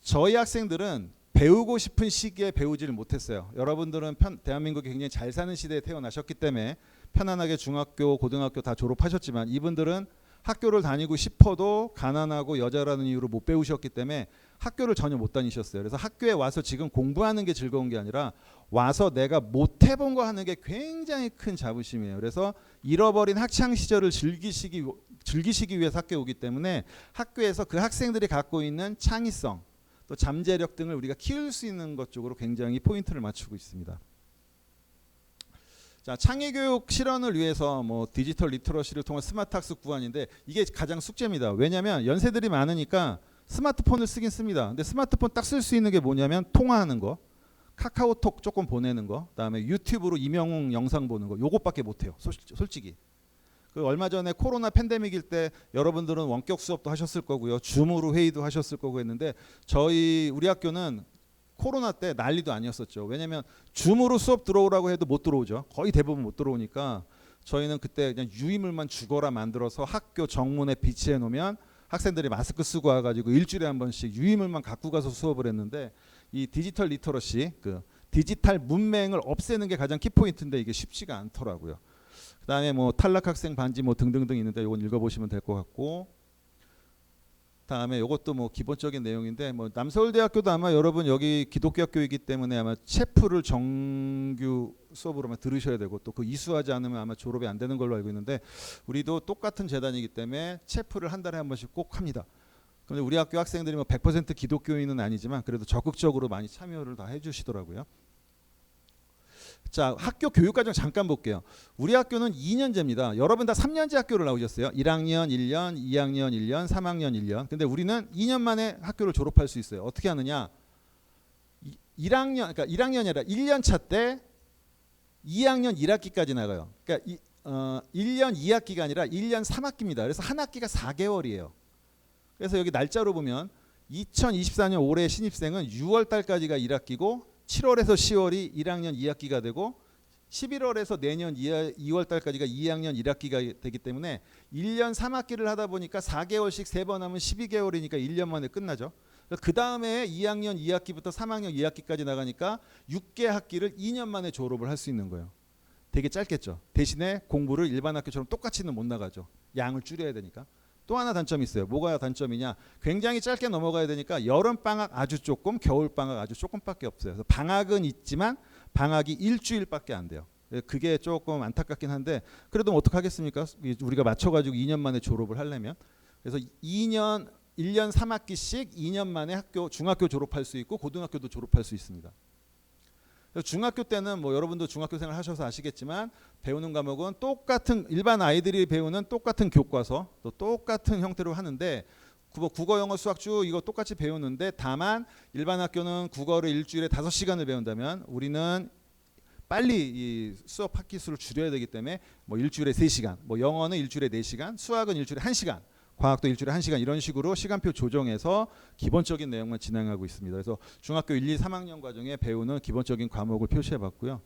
저희 학생들은 배우고 싶은 시기에 배우지를 못했어요. 여러분들은 대한민국이 굉장히 잘 사는 시대에 태어나셨기 때문에 편안하게 중학교, 고등학교 다 졸업하셨지만 이분들은 학교를 다니고 싶어도 가난하고 여자라는 이유로 못 배우셨기 때문에 학교를 전혀 못 다니셨어요. 그래서 학교에 와서 지금 공부하는 게 즐거운 게 아니라 와서 내가 못 해본 거 하는 게 굉장히 큰 자부심이에요. 그래서 잃어버린 학창 시절을 즐기시기 위해서 학교에 오기 때문에 학교에서 그 학생들이 갖고 있는 창의성, 또 잠재력 등을 우리가 키울 수 있는 것 쪽으로 굉장히 포인트를 맞추고 있습니다. 자, 창의교육 실현을 위해서 뭐 디지털 리터러시를 통한 스마트 학습 구안인데 이게 가장 숙제입니다. 왜냐하면 연세들이 많으니까 스마트폰을 쓰긴 씁니다. 근데 스마트폰 딱 쓸 수 있는 게 뭐냐면 통화하는 거, 카카오톡 조금 보내는 거, 그다음에 유튜브로 임영 영상 보는 거, 요것밖에 못해요. 솔직히. 그 얼마 전에 코로나 팬데믹일 때 여러분들은 원격 수업도 하셨을 거고요, 줌으로 회의도 하셨을 거고 했는데 우리 학교는 코로나 때 난리도 아니었었죠. 왜냐하면 줌으로 수업 들어오라고 해도 못 들어오죠. 거의 대부분 못 들어오니까 저희는 그때 그냥 유인물만 죽어라 만들어서 학교 정문에 비치해 놓으면 학생들이 마스크 쓰고 와가지고 일주일에 한 번씩 유인물만 갖고 가서 수업을 했는데 이 디지털 리터러시, 그 디지털 문맹을 없애는 게 가장 키포인트인데 이게 쉽지가 않더라고요. 그다음에 뭐 탈락 학생 반지 뭐 등등등 있는데 이건 읽어보시면 될 것 같고, 다음에 이것도 뭐 기본적인 내용인데 뭐 남서울대학교도 아마 여러분 여기 기독교 학교이기 때문에 아마 체프를 정규 수업으로만 들으셔야 되고 또 그 이수하지 않으면 아마 졸업이 안 되는 걸로 알고 있는데 우리도 똑같은 재단이기 때문에 체프를 한 달에 한 번씩 꼭 합니다. 그런데 우리 학교 학생들이 뭐 100% 기독교인은 아니지만 그래도 적극적으로 많이 참여를 다 해주시더라고요. 자, 학교 교육과정 잠깐 볼게요. 우리 학교는 2년제입니다. 여러분 다 3년제 학교를 나오셨어요. 1학년 1년, 2학년 1년, 3학년 1년. 근데 우리는 2년 만에 학교를 졸업할 수 있어요. 어떻게 하느냐? 1학년, 그러니까 1학년이 아니라 1년 차 때 2학년 1학기까지 나가요. 그러니까 1년 2학기가 아니라 1년 3학기입니다. 그래서 한 학기가 4개월이에요. 그래서 여기 날짜로 보면 2024년 올해 신입생은 6월 달까지가 1학기고 7월에서 10월이 1학년 2학기가 되고 11월에서 내년 2월 달까지가 2학년 1학기가 되기 때문에 1년 3학기를 하다 보니까 4개월씩 3번 하면 12개월이니까 1년 만에 끝나죠. 그 다음에 2학년 2학기부터 3학년 2학기까지 나가니까 6개 학기를 2년 만에 졸업을 할 수 있는 거예요. 되게 짧겠죠. 대신에 공부를 일반 학교처럼 똑같이는 못 나가죠. 양을 줄여야 되니까. 또 하나 단점이 있어요. 뭐가 단점이냐? 굉장히 짧게 넘어가야 되니까 여름방학 아주 조금, 겨울방학 아주 조금밖에 없어요. 그래서 방학은 있지만 방학이 일주일밖에 안 돼요. 그게 조금 안타깝긴 한데 그래도 어떡하겠습니까? 우리가 맞춰가지고 2년 만에 졸업을 하려면. 그래서 1년 3학기씩 2년 만에 중학교 졸업할 수 있고 고등학교도 졸업할 수 있습니다. 중학교 때는 뭐 여러분도 중학교 생활 하셔서 아시겠지만 배우는 과목은 똑같은 일반 아이들이 배우는 똑같은 교과서 또 똑같은 형태로 하는데 국어, 영어, 수학 쭉 이거 똑같이 배우는데 다만 일반 학교는 국어를 일주일에 5시간을 배운다면 우리는 빨리 이 수업 학기 수를 줄여야 되기 때문에 뭐 일주일에 3시간, 뭐 영어는 일주일에 4시간, 수학은 일주일에 1시간, 과학도 일주일에 1시간 이런 식으로 시간표 조정해서 기본적인 내용만 진행하고 있습니다. 그래서 중학교 1, 2, 3학년 과정에 배우는 기본적인 과목을 표시해 봤고요.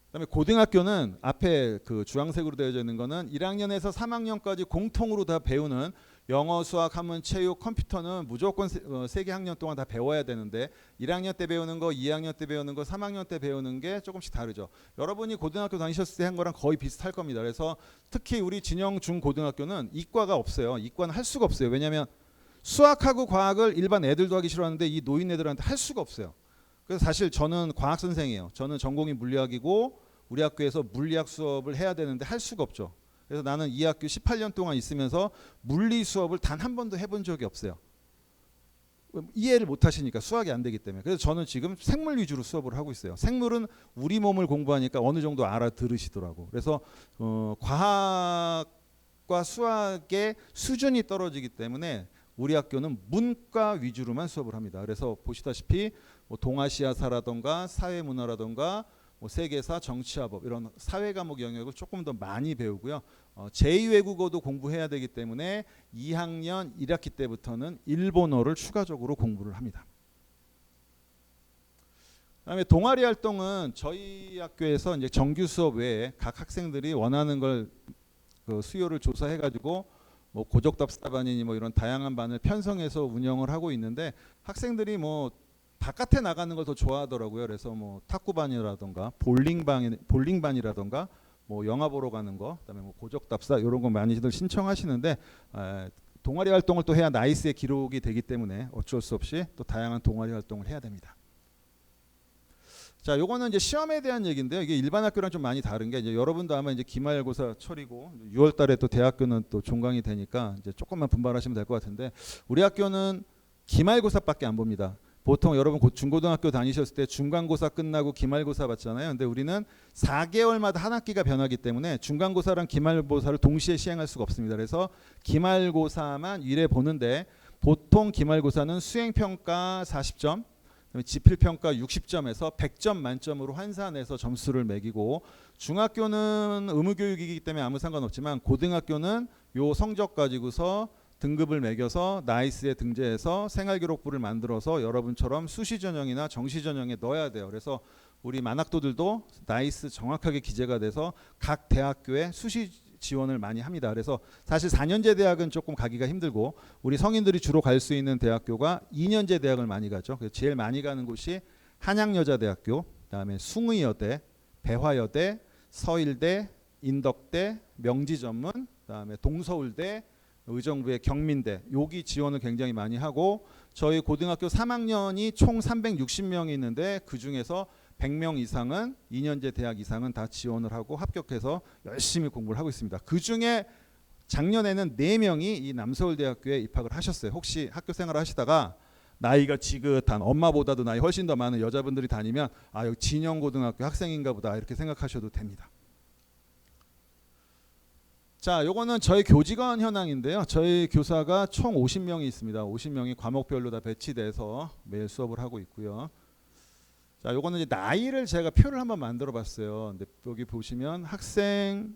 그다음에 고등학교는 앞에 그 주황색으로 되어져 있는 거는 1학년에서 3학년까지 공통으로 다 배우는 영어, 수학, 한문, 체육, 컴퓨터는 무조건 3개 학년 동안 다 배워야 되는데 1학년 때 배우는 거, 2학년 때 배우는 거, 3학년 때 배우는 게 조금씩 다르죠. 여러분이 고등학교 다니셨을 때 한 거랑 거의 비슷할 겁니다. 그래서 특히 우리 진영 중고등학교는 이과가 없어요. 이과는 할 수가 없어요. 왜냐하면 수학하고 과학을 일반 애들도 하기 싫어하는데 이 노인 애들한테 할 수가 없어요. 그래서 사실 저는 과학 선생이에요. 저는 전공이 물리학이고 우리 학교에서 물리학 수업을 해야 되는데 할 수가 없죠. 그래서 나는 이 학교 18년 동안 있으면서 물리 수업을 단 한 번도 해본 적이 없어요. 이해를 못 하시니까, 수학이 안 되기 때문에. 그래서 저는 지금 생물 위주로 수업을 하고 있어요. 생물은 우리 몸을 공부하니까 어느 정도 알아들으시더라고. 그래서 과학과 수학의 수준이 떨어지기 때문에 우리 학교는 문과 위주로만 수업을 합니다. 그래서 보시다시피 뭐 동아시아사라던가 사회문화라던가 뭐 세계사, 정치화법 이런 사회 과목 영역을 조금 더 많이 배우고요. 제2외국어도 공부해야 되기 때문에 2학년 1학기 때부터는 일본어를 추가적으로 공부를 합니다. 그다음에 동아리 활동은 저희 학교에서 이제 정규 수업 외에 각 학생들이 원하는 걸 그 수요를 조사해가지고 뭐 고적답사반이니 뭐 이런 다양한 반을 편성해서 운영을 하고 있는데, 학생들이 뭐 바깥에 나가는 걸 더 좋아하더라고요. 그래서 뭐 탁구반이라던가 볼링반이라던가 뭐 영화 보러 가는 거, 그다음에 뭐 고적답사 이런 거 많이들 신청하시는데, 동아리 활동을 또 해야 나이스의 기록이 되기 때문에 어쩔 수 없이 또 다양한 동아리 활동을 해야 됩니다. 자, 요거는 이제 시험에 대한 얘기인데요. 이게 일반 학교랑 좀 많이 다른 게, 이제 여러분도 아마 이제 기말고사 철이고 6월달에 또 대학교는 또 종강이 되니까 이제 조금만 분발하시면 될 것 같은데, 우리 학교는 기말고사밖에 안 봅니다. 보통 여러분 중고등학교 다니셨을 때 중간고사 끝나고 기말고사 봤잖아요. 근데 우리는 4개월마다 한 학기가 변하기 때문에 중간고사랑 기말고사를 동시에 시행할 수가 없습니다. 그래서 기말고사만 1회 보는데, 보통 기말고사는 수행평가 40점, 지필평가 60점에서 100점 만점으로 환산해서 점수를 매기고, 중학교는 의무교육이기 때문에 아무 상관없지만 고등학교는 요 성적 가지고서 등급을 매겨서 나이스에 등재해서 생활기록부를 만들어서 여러분처럼 수시 전형이나 정시 전형에 넣어야 돼요. 그래서 우리 만학도들도 나이스 정확하게 기재가 돼서 각 대학교에 수시 지원을 많이 합니다. 그래서 사실 4년제 대학은 조금 가기가 힘들고, 우리 성인들이 주로 갈 수 있는 대학교가 2년제 대학을 많이 가죠. 그래서 제일 많이 가는 곳이 한양여자대학교, 그다음에 숭의여대, 배화여대, 서일대, 인덕대, 명지전문, 그다음에 동서울대, 의정부의 경민대, 여기 지원을 굉장히 많이 하고, 저희 고등학교 3학년이 총 360명이 있는데 그 중에서 100명 이상은 2년제 대학 이상은 다 지원을 하고 합격해서 열심히 공부를 하고 있습니다. 그 중에 작년에는 4명이 이 남서울대학교에 입학을 하셨어요. 혹시 학교 생활을 하시다가 나이가 지긋한, 엄마보다도 나이 훨씬 더 많은 여자분들이 다니면 아, 여기 진영고등학교 학생인가 보다 이렇게 생각하셔도 됩니다. 자, 요거는 저희 교직원 현황인데요. 저희 교사가 총 50명이 있습니다. 50명이 과목별로 다 배치돼서 매일 수업을 하고 있고요. 자, 요거는 이제 나이를 제가 표를 한번 만들어 봤어요. 근데 여기 보시면 학생의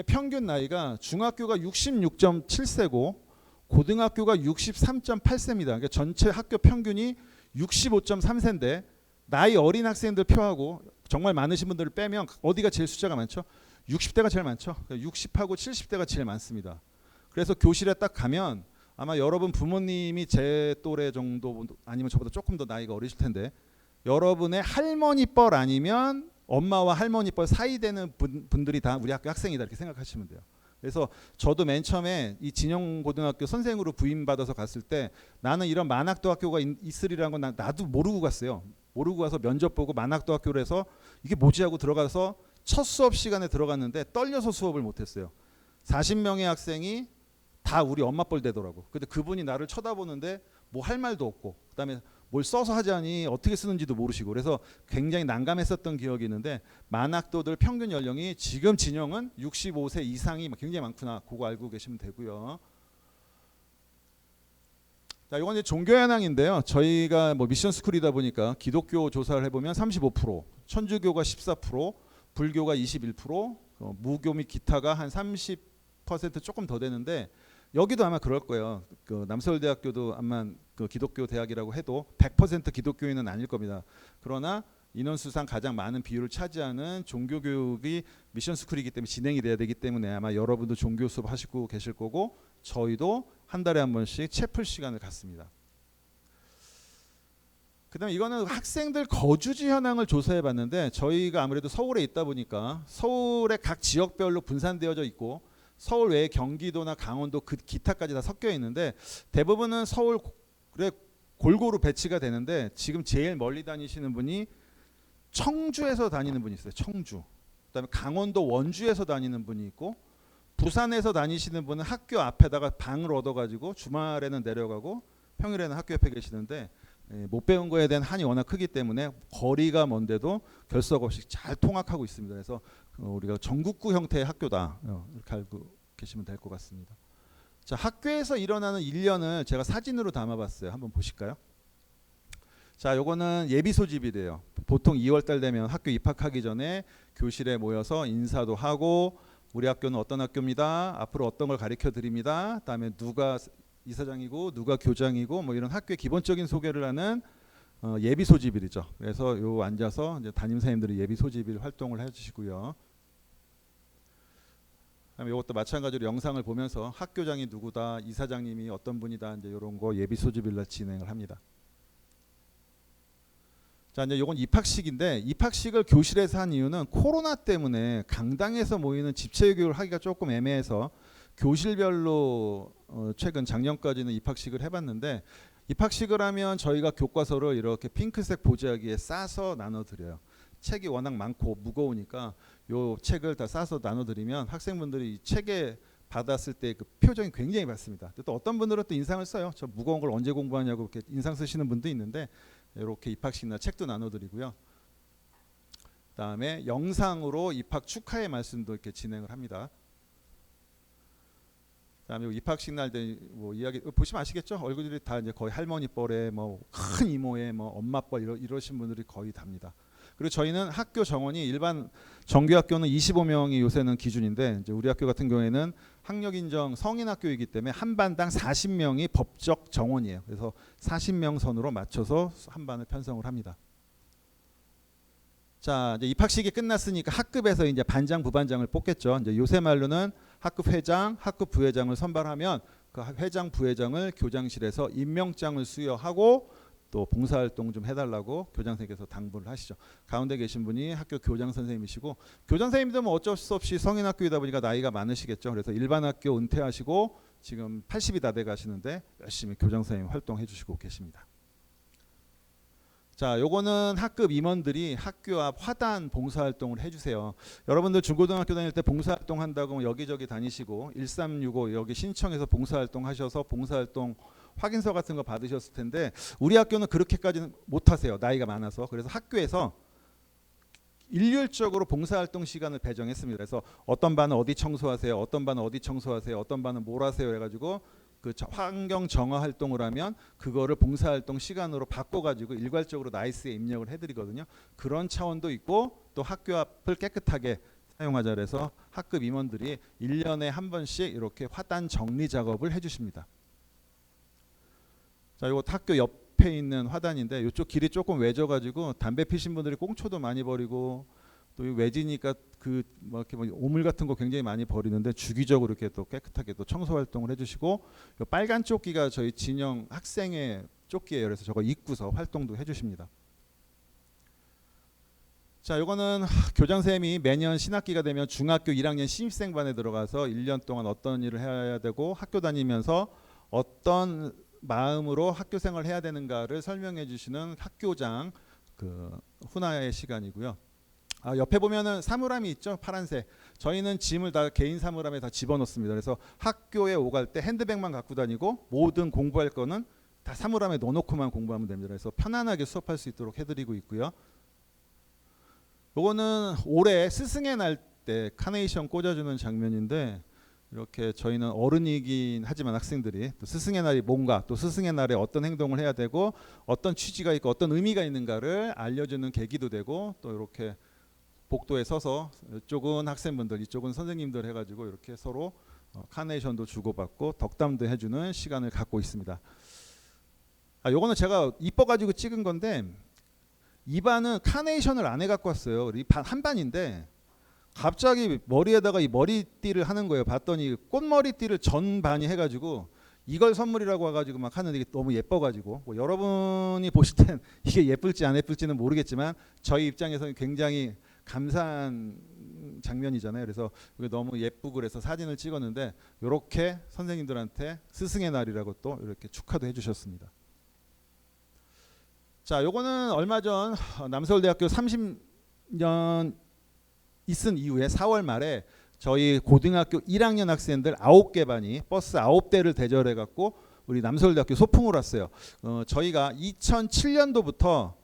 평균 나이가 중학교가 66.7세고 고등학교가 63.8세입니다. 그러니까 전체 학교 평균이 65.3세인데, 나이 어린 학생들 표하고 정말 많으신 분들을 빼면 어디가 제일 숫자가 많죠? 60대가 제일 많죠. 60하고 70대가 제일 많습니다. 그래서 교실에 딱 가면 아마 여러분 부모님이 제 또래 정도 아니면 저보다 조금 더 나이가 어리실 텐데, 여러분의 할머니뻘 아니면 엄마와 할머니뻘 사이 되는 분들이 다 우리 학교 학생이다 이렇게 생각하시면 돼요. 그래서 저도 맨 처음에 이 진영고등학교 선생으로 부임받아서 갔을 때 나는 이런 만학도 학교가 있으리라는 건 나도 모르고 갔어요. 모르고 가서 면접 보고 만학도 학교로 해서 이게 뭐지 하고 들어가서 첫 수업 시간에 들어갔는데 떨려서 수업을 못했어요. 40명의 학생이 다 우리 엄마 뻘 되더라고. 근데 그분이 나를 쳐다보는데 뭐 할 말도 없고, 그다음에 뭘 써서 하자니 어떻게 쓰는지도 모르시고, 그래서 굉장히 난감했었던 기억이 있는데, 만학도들 평균 연령이 지금 진영은 65세 이상이 굉장히 많구나, 그거 알고 계시면 되고요. 자, 이건 이제 종교 현황인데요. 저희가 뭐 미션 스쿨이다 보니까 기독교 조사를 해보면 35%, 천주교가 14%, 불교가 21%, 무교 및 기타가 한 30% 조금 더 되는데, 여기도 아마 그럴 거예요. 그 남서울대학교도 아마 그 기독교 대학이라고 해도 100% 기독교인은 아닐 겁니다. 그러나 인원수상 가장 많은 비율을 차지하는 종교교육이 미션스쿨이기 때문에 진행이 돼야 되기 때문에 아마 여러분도 종교 수업 하시고 계실 거고, 저희도 한 달에 한 번씩 채플 시간을 갖습니다. 그다음에 이거는 학생들 거주지 현황을 조사해 봤는데, 저희가 아무래도 서울에 있다 보니까 서울의 각 지역별로 분산되어져 있고, 서울 외에 경기도나 강원도 그 기타까지 다 섞여 있는데, 대부분은 서울에 골고루 배치가 되는데, 지금 제일 멀리 다니시는 분이 청주에서 다니는 분이 있어요. 청주. 그다음에 강원도 원주에서 다니는 분이 있고, 부산에서 다니시는 분은 학교 앞에다가 방을 얻어가지고 주말에는 내려가고 평일에는 학교 옆에 계시는데 못 배운 거에 대한 한이 워낙 크기 때문에 거리가 먼데도 결석 없이 잘 통학하고 있습니다. 그래서 우리가 전국구 형태의 학교다 이렇게 알고 계시면 될 것 같습니다. 자, 학교에서 일어나는 일련을 제가 사진으로 담아봤어요. 한번 보실까요? 자, 요거는 예비 소집이래요. 보통 2월달 되면 학교 입학하기 전에 교실에 모여서 인사도 하고 우리 학교는 어떤 학교입니다. 앞으로 어떤 걸 가르쳐 드립니다. 그다음에 누가 이사장이고 누가 교장이고 뭐 이런 학교의 기본적인 소개를 하는 예비 소집일이죠. 그래서 요 앉아서 이제 담임 선생님들이 예비 소집일 활동을 해주시고요. 그다음에 이것도 마찬가지로 영상을 보면서 학교장이 누구다, 이사장님이 어떤 분이다 이제 이런 거 예비 소집일날 진행을 합니다. 자, 이제 요건 입학식인데 입학식을 교실에서 한 이유는 코로나 때문에 강당에서 모이는 집체 교육을 하기가 조금 애매해서 교실별로 최근 작년까지는 입학식을 해봤는데 입학식을 하면 저희가 교과서를 이렇게 핑크색 보자기에 싸서 나눠드려요. 책이 워낙 많고 무거우니까 요 책을 다 싸서 나눠드리면 학생분들이 이 책에 받았을 때 그 표정이 굉장히 밝습니다. 또 어떤 분들은 또 인상을 써요. 저 무거운 걸 언제 공부하냐고 이렇게 인상 쓰시는 분도 있는데 이렇게 입학식날 책도 나눠드리고요. 그다음에 영상으로 입학 축하의 말씀도 이렇게 진행을 합니다. 그다음에 입학식 날 뭐 이야기 보시면 아시겠죠? 얼굴들이 다 이제 거의 할머니 뻘에 뭐 큰 이모의 뭐 엄마 뻘 이러신 분들이 거의 답니다. 그리고 저희는 학교 정원이 일반 정규 학교는 25명이 요새는 기준인데 이제 우리 학교 같은 경우에는 학력 인정 성인 학교이기 때문에 한 반당 40명이 법적 정원이에요. 그래서 40명 선으로 맞춰서 한 반을 편성을 합니다. 자, 이제 입학식이 끝났으니까 학급에서 이제 반장, 부반장을 뽑겠죠. 이제 요새 말로는 학급 회장, 학급 부회장을 선발하면 그 회장, 부회장을 교장실에서 임명장을 수여하고 또 봉사활동 좀 해달라고 교장 선생님께서 당부를 하시죠. 가운데 계신 분이 학교 교장 선생님이시고 교장 선생님도 뭐 어쩔 수 없이 성인 학교이다 보니까 나이가 많으시겠죠. 그래서 일반 학교 은퇴하시고 지금 80이 다 돼 가시는데 열심히 교장 선생님 활동해 주시고 계십니다. 자, 요거는 학급 임원들이 학교 앞 화단 봉사활동을 해주세요. 여러분들 중고등학교 다닐 때 봉사활동 한다고 여기저기 다니시고 1365 여기 신청해서 봉사활동 하셔서 봉사활동 확인서 같은 거 받으셨을 텐데 우리 학교는 그렇게까지는 못하세요. 나이가 많아서. 그래서 학교에서 일률적으로 봉사활동 시간을 배정했습니다. 그래서 어떤 반은 어디 청소하세요, 어떤 반은 어디 청소하세요, 어떤 반은 뭘 하세요 해가지고 그 환경 정화 활동을 하면 그거를 봉사활동 시간으로 바꿔가지고 일괄적으로 나이스에 입력을 해드리거든요. 그런 차원도 있고 또 학교 앞을 깨끗하게 사용하자 그래서 학급 임원들이 1년에 한 번씩 이렇게 화단 정리 작업을 해주십니다. 자, 이거 학교 옆에 있는 화단인데 이쪽 길이 조금 외져가지고 담배 피신 분들이 꽁초도 많이 버리고 또 외지니까 그 뭐 이렇게 뭐 오물 같은 거 굉장히 많이 버리는데 주기적으로 이렇게 또 깨끗하게 또 청소 활동을 해주시고 빨간 조끼가 저희 진영 학생의 조끼예요. 그래서 저거 입고서 활동도 해주십니다. 자, 요거는 교장 선생님이 매년 신학기가 되면 중학교 1학년 신입생반에 들어가서 1년 동안 어떤 일을 해야 되고 학교 다니면서 어떤 마음으로 학교 생활을 해야 되는가를 설명해 주시는 학교장 그 훈화의 시간이고요. 아, 옆에 보면은 사물함이 있죠. 파란색. 저희는 짐을 다 개인 사물함에 다 집어넣습니다. 그래서 학교에 오갈 때 핸드백만 갖고 다니고 모든 공부할 거는 다 사물함에 넣어놓고만 공부하면 됩니다. 그래서 편안하게 수업할 수 있도록 해드리고 있고요. 요거는 올해 스승의 날 때 카네이션 꽂아주는 장면인데 이렇게 저희는 어른이긴 하지만 학생들이 또 스승의 날이 뭔가 또 스승의 날에 어떤 행동을 해야 되고 어떤 취지가 있고 어떤 의미가 있는가를 알려주는 계기도 되고 또 이렇게 복도에 서서 이쪽은 학생분들 이쪽은 선생님들 해가지고 이렇게 서로 카네이션도 주고받고 덕담도 해주는 시간을 갖고 있습니다. 아, 요거는 제가 이뻐가지고 찍은 건데 이 반은 카네이션을 안 해갖고 왔어요. 이 반 한 반인데 갑자기 머리에다가 이 머리띠를 하는 거예요. 봤더니 꽃머리띠를 전 반이 해가지고 이걸 선물이라고 해가지고 막 하는데 이게 너무 예뻐가지고 뭐 여러분이 보실 땐 이게 예쁠지 안 예쁠지는 모르겠지만 저희 입장에서는 굉장히 감사한 장면이잖아요. 그래서 이게 너무 예쁘고 그래서 사진을 찍었는데 이렇게 선생님들한테 스승의 날이라고 또 이렇게 축하도 해주셨습니다. 자, 요거는 얼마 전 남서울대학교 30년 있은 이후에 4월 말에 저희 고등학교 1학년 학생들 9개 반이 버스 9대를 대절해 갖고 우리 남서울대학교 소풍을 왔어요. 저희가 2007년도부터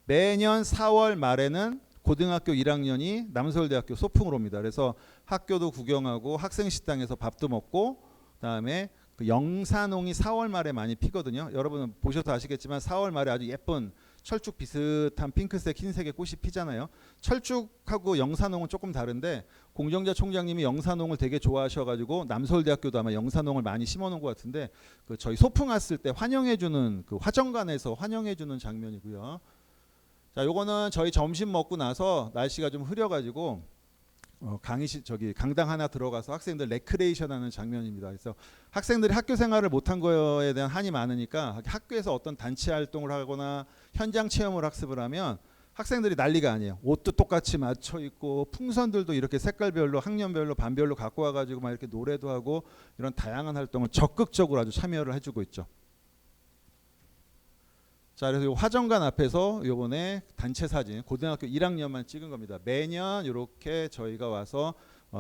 매년 4월 말에는 고등학교 1학년이 남서울대학교 소풍을 옵니다. 그래서 학교도 구경하고 학생 식당에서 밥도 먹고, 그다음에 그 영산홍이 4월 말에 많이 피거든요. 여러분 보셔서 아시겠지만 4월 말에 아주 예쁜 철쭉 비슷한 핑크색, 흰색의 꽃이 피잖아요. 철쭉하고 영산홍은 조금 다른데, 공정자 총장님이 영산홍을 되게 좋아하셔가지고 남서울대학교도 아마 영산홍을 많이 심어놓은 것 같은데, 그 저희 소풍 왔을 때 환영해주는 그 화정관에서 환영해주는 장면이고요. 자, 요거는 저희 점심 먹고 나서 날씨가 좀 흐려가지고 강의실 저기 강당 하나 들어가서 학생들 레크레이션 하는 장면입니다. 그래서 학생들이 학교 생활을 못한 거에 대한 한이 많으니까 학교에서 어떤 단체 활동을 하거나 현장 체험을 학습을 하면 학생들이 난리가 아니에요. 옷도 똑같이 맞춰 입고 풍선들도 이렇게 색깔별로 학년별로 반별로 갖고 와가지고 막 이렇게 노래도 하고 이런 다양한 활동을 적극적으로 아주 참여를 해주고 있죠. 자, 그래서 이 화정관 앞에서 요번에 단체 사진 고등학교 1학년만 찍은 겁니다. 매년 이렇게 저희가 와서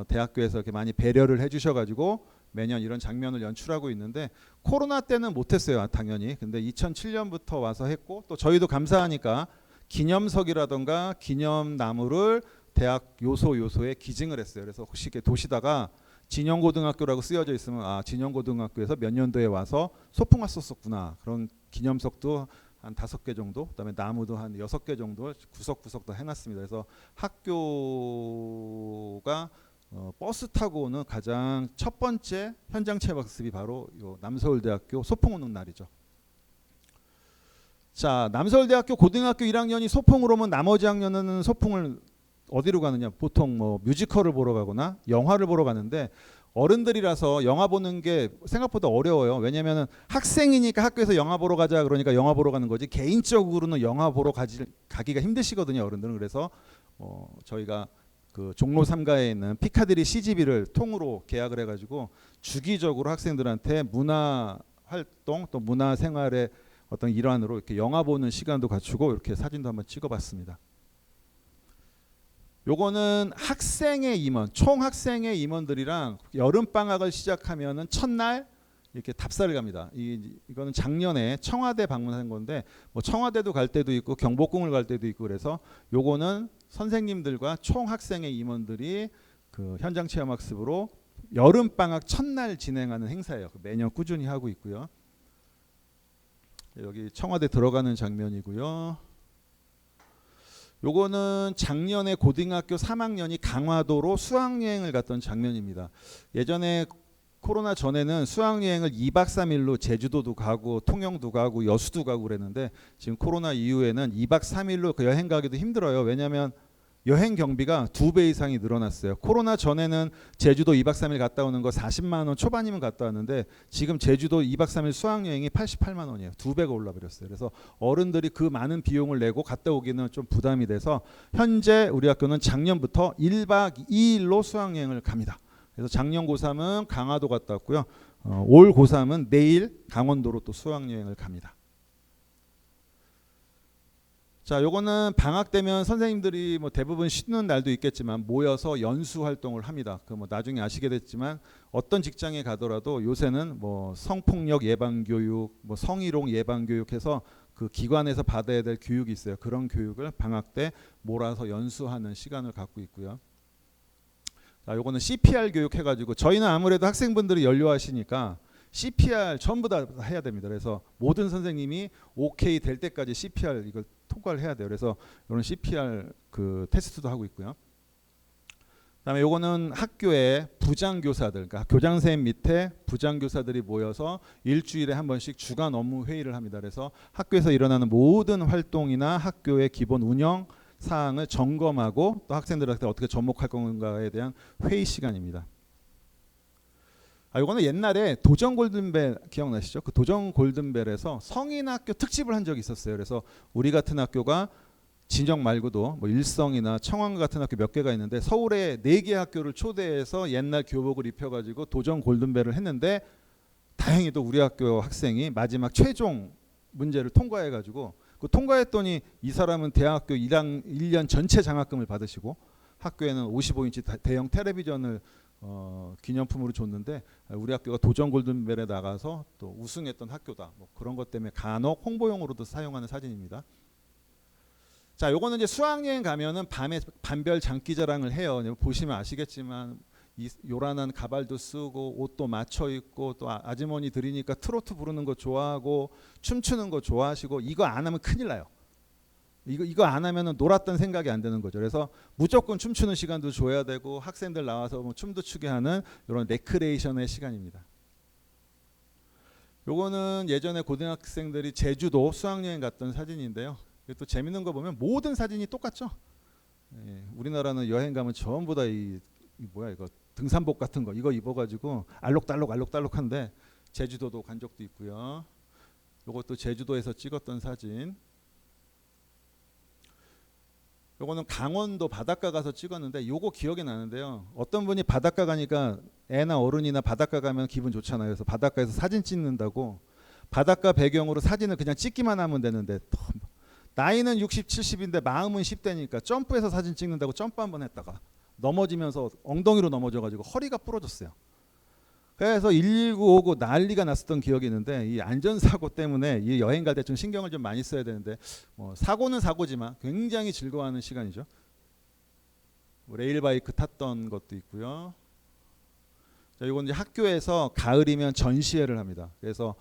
대학교에서 이렇게 많이 배려를 해주셔가지고 매년 이런 장면을 연출하고 있는데, 코로나 때는 못했어요, 당연히. 근데 2007년부터 와서 했고, 또 저희도 감사하니까 기념석이라던가 기념나무를 대학 요소에 기증을 했어요. 그래서 혹시 이렇게 도시다가 진영고등학교라고 쓰여져 있으면 아, 진영고등학교에서 몇 년도에 와서 소풍 왔었구나, 그런 기념석도 한 5개 정도, 그다음에 나무도 한 6개 정도 구석구석 다 해놨습니다. 그래서 학교가 버스 타고 오는 가장 첫 번째 현장 체험 학습이 바로 요 남서울대학교 소풍 오는 날이죠. 자, 남서울대학교 고등학교 1학년이 소풍을 오면 나머지 학년은 소풍을 어디로 가느냐? 보통 뭐 뮤지컬을 보러 가거나 영화를 보러 가는데, 어른들이라서 영화 보는 게 생각보다 어려워요. 왜냐하면 학생이니까 학교에서 영화 보러 가자 그러니까 영화 보러 가는 거지, 개인적으로는 영화 보러 가기가 힘드시거든요, 어른들은. 그래서 저희가 그 종로 3가에 있는 피카디리 CGV를 통으로 계약을 해가지고 주기적으로 학생들한테 문화 활동 또 문화 생활의 어떤 일환으로 이렇게 영화 보는 시간도 갖추고 이렇게 사진도 한번 찍어봤습니다. 요거는 학생의 임원, 총 학생의 임원들이랑 여름 방학을 시작하면은 첫날 이렇게 답사를 갑니다. 이거는 작년에 청와대 방문한 건데, 뭐 청와대도 갈 때도 있고 경복궁을 갈 때도 있고, 그래서 요거는 선생님들과 총 학생의 임원들이 그 현장 체험 학습으로 여름 방학 첫날 진행하는 행사예요. 매년 꾸준히 하고 있고요. 여기 청와대 들어가는 장면이고요. 요거는 작년에 고등학교 3학년이 강화도로 수학여행을 갔던 장면입니다. 예전에 코로나 전에는 수학여행을 2박 3일로 제주도도 가고 통영도 가고 여수도 가고 그랬는데, 지금 코로나 이후에는 2박 3일로 그 여행 가기도 힘들어요. 왜냐하면 여행 경비가 2배 이상이 늘어났어요. 코로나 전에는 제주도 2박 3일 갔다 오는 거 40만 원 초반이면 갔다 왔는데, 지금 제주도 2박 3일 수학여행이 88만 원이에요. 2배가 올라버렸어요. 그래서 어른들이 그 많은 비용을 내고 갔다 오기는 좀 부담이 돼서 현재 우리 학교는 작년부터 1박 2일로 수학여행을 갑니다. 그래서 작년 고3은 강화도 갔다 왔고요. 올 고3은 내일 강원도로 또 수학여행을 갑니다. 자, 요거는 방학 되면 선생님들이 뭐 대부분 쉬는 날도 있겠지만 모여서 연수 활동을 합니다. 그 뭐 나중에 아시게 됐지만 어떤 직장에 가더라도 요새는 뭐 성폭력 예방 교육, 뭐 성희롱 예방 교육해서 그 기관에서 받아야 될 교육이 있어요. 그런 교육을 방학 때 몰아서 연수하는 시간을 갖고 있고요. 자, 요거는 CPR 교육 해가지고, 저희는 아무래도 학생분들이 연료하시니까 CPR 전부 다 해야 됩니다. 그래서 모든 선생님이 OK 될 때까지 CPR 이걸 통과를 해야 돼요. 그래서 이런 CPR 그 테스트도 하고 있고요. 그다음에 요거는 학교의 부장교사들, 그러니까 교장선생님 밑에 부장교사들이 모여서 일주일에 한 번씩 주간 업무 회의를 합니다. 그래서 학교에서 일어나는 모든 활동이나 학교의 기본 운영 사항을 점검하고 또 학생들한테 어떻게 접목할 건가에 대한 회의 시간입니다. 이거는 옛날에 도전 골든벨 기억나시죠? 그 도전 골든벨에서 성인학교 특집을 한 적이 있었어요. 그래서 우리 같은 학교가 진영 말고도 뭐 일성이나 청왕 같은 학교 몇 개가 있는데, 서울에 4개 학교를 초대해서 옛날 교복을 입혀가지고 도전 골든벨을 했는데, 다행히도 우리 학교 학생이 마지막 최종 문제를 통과해가지고, 그 통과했더니 이 사람은 대학교 1년 전체 장학금을 받으시고 학교에는 55인치 대형 텔레비전을 기념품으로 줬는데 우리 학교가 도전 골든벨에 나가서 또 우승했던 학교다. 뭐 그런 것 때문에 간혹 홍보용으로도 사용하는 사진입니다. 자, 요거는 이제 수학여행 가면은 밤에 반별 장기자랑을 해요. 보시면 아시겠지만 이 요란한 가발도 쓰고 옷도 맞춰 입고 또 아주머니 들이니까 트로트 부르는 거 좋아하고 춤추는 거 좋아하시고 이거 안 하면 큰일 나요. 이거 안 하면은 놀았던 생각이 안 드는 거죠. 그래서 무조건 춤추는 시간도 줘야 되고 학생들 나와서 뭐 춤도 추게 하는 이런 레크레이션의 시간입니다. 요거는 예전에 고등학생들이 제주도 수학여행 갔던 사진인데요. 또 재밌는 거 보면 모든 사진이 똑같죠. 예, 우리나라는 여행 가면 전부 다 이 뭐야 이거 등산복 같은 거 이거 입어가지고 알록달록한데 제주도도 간 적도 있고요. 요것도 제주도에서 찍었던 사진. 요거는 강원도 바닷가 가서 찍었는데 요거 기억이 나는데요. 어떤 분이 바닷가 가니까 애나 어른이나 바닷가 가면 기분 좋잖아요. 그래서 바닷가에서 사진 찍는다고 바닷가 배경으로 사진을 그냥 찍기만 하면 되는데 나이는 60, 70인데 마음은 10대니까 점프해서 사진 찍는다고 점프 한번 했다가 넘어지면서 엉덩이로 넘어져가지고 허리가 부러졌어요. 그래서 119 오고 난리가 났었던 기억이 있는데 이 안전사고 때문에 이 여행 갈 때 좀 신경을 좀 많이 써야 되는데 사고는 사고지만 굉장히 즐거워하는 시간이죠. 레일바이크 탔던 것도 있고요. 자, 이건 이제 학교에서 가을이면 전시회를 합니다. 그래서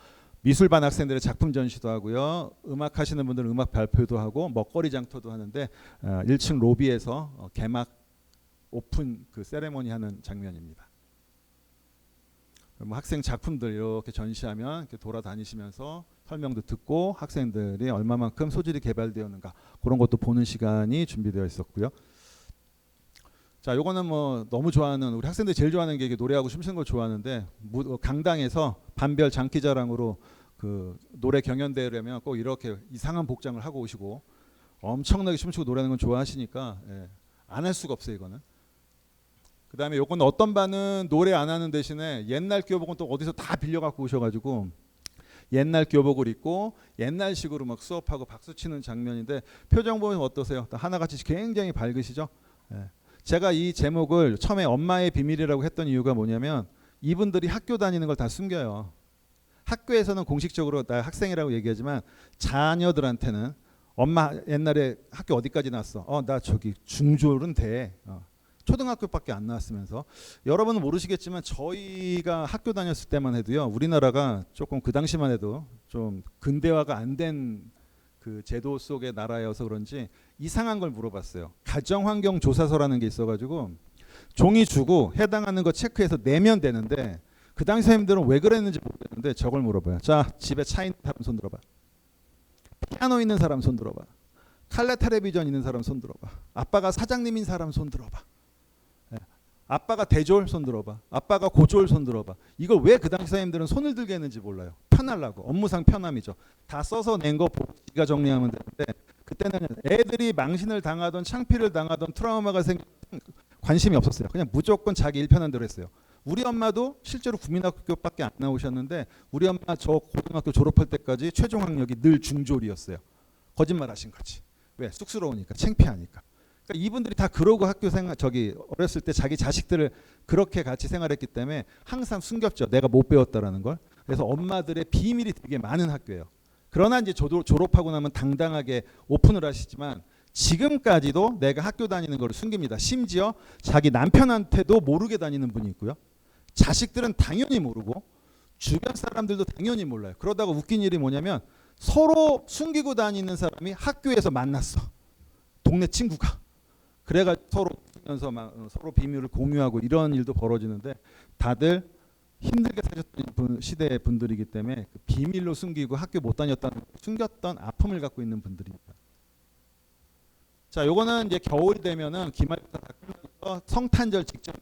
미술반 학생들의 작품 전시도 하고요. 음악 하시는 분들은 음악 발표도 하고 먹거리 장터도 하는데 1층 로비에서 개막 오픈 그 세레모니 하는 장면입니다. 학생 작품들 이렇게 전시하면 이렇게 돌아다니시면서 설명도 듣고 학생들이 얼마만큼 소질이 개발되었는가 그런 것도 보는 시간이 준비되어 있었고요. 자, 요거는 뭐 너무 좋아하는 우리 학생들이 제일 좋아하는 게 이게 노래하고 춤추는 걸 좋아하는데 강당에서 반별 장기자랑으로 그 노래 경연대회를 하면 꼭 이렇게 이상한 복장을 하고 오시고 엄청나게 춤추고 노래하는 건 좋아하시니까 안 할 수가 없어요 이거는. 그 다음에 요건 어떤 반은 노래 안 하는 대신에 옛날 교복은 또 어디서 다 빌려 갖고 오셔가지고 옛날 교복을 입고 옛날식으로 막 수업하고 박수 치는 장면인데 표정 보면 어떠세요? 하나같이 굉장히 밝으시죠? 제가 이 제목을 처음에 엄마의 비밀이라고 했던 이유가 뭐냐면 이분들이 학교 다니는 걸 다 숨겨요. 학교에서는 공식적으로 나 학생이라고 얘기하지만 자녀들한테는 엄마 옛날에 학교 어디까지 나왔어? 나 저기 중졸은 돼. 초등학교밖에 안 나왔으면서 여러분은 모르시겠지만 저희가 학교 다녔을 때만 해도요 우리나라가 조금 그 당시만 해도 좀 근대화가 안 된 그 제도 속의 나라여서 그런지 이상한 걸 물어봤어요. 가정환경조사서라는 게 있어가지고 종이 주고 해당하는 거 체크해서 내면 되는데 그 당시 선생님들은 왜 그랬는지 모르겠는데 저걸 물어봐요. 자, 집에 차 있는 사람 손 들어봐. 피아노 있는 사람 손 들어봐. 칼레 텔레비전 있는 사람 손 들어봐. 아빠가 사장님인 사람 손 들어봐. 아빠가 대졸 손 들어봐. 아빠가 고졸 손 들어봐. 이걸 왜 그 당시 선생님들은 손을 들게 했는지 몰라요. 편하려고. 업무상 편함이죠. 다 써서 낸 거 지가 정리하면 되는데 그때는 애들이 망신을 당하던 창피를 당하던 트라우마가 생기면 관심이 없었어요. 그냥 무조건 자기 일편한 대로 했어요. 우리 엄마도 실제로 국민학교밖에 안 나오셨는데 우리 엄마 저 고등학교 졸업할 때까지 최종 학력이 늘 중졸이었어요. 거짓말 하신 거지. 왜? 쑥스러우니까 창피하니까. 그러니까 이분들이 다 그러고 학교 생활 어렸을 때 자기 자식들을 그렇게 같이 생활했기 때문에 항상 숨겼죠. 내가 못 배웠다라는 걸. 그래서 엄마들의 비밀이 되게 많은 학교예요. 그러나 이제 졸업하고 나면 당당하게 오픈을 하시지만 지금까지도 내가 학교 다니는 걸 숨깁니다. 심지어 자기 남편한테도 모르게 다니는 분이 있고요. 자식들은 당연히 모르고 주변 사람들도 당연히 몰라요. 그러다가 웃긴 일이 뭐냐면 서로 숨기고 다니는 사람이 학교에서 만났어. 동네 친구가. 그래가지고 서로 면서 막 서로 비밀을 공유하고 이런 일도 벌어지는데 다들 힘들게 사셨던 시대의 분들이기 때문에 그 비밀로 숨기고 학교 못 다녔다는 숨겼던 아픔을 갖고 있는 분들입니다. 자, 요거는 이제 겨울 되면은 기말고사 다 끝나서 성탄절 직전에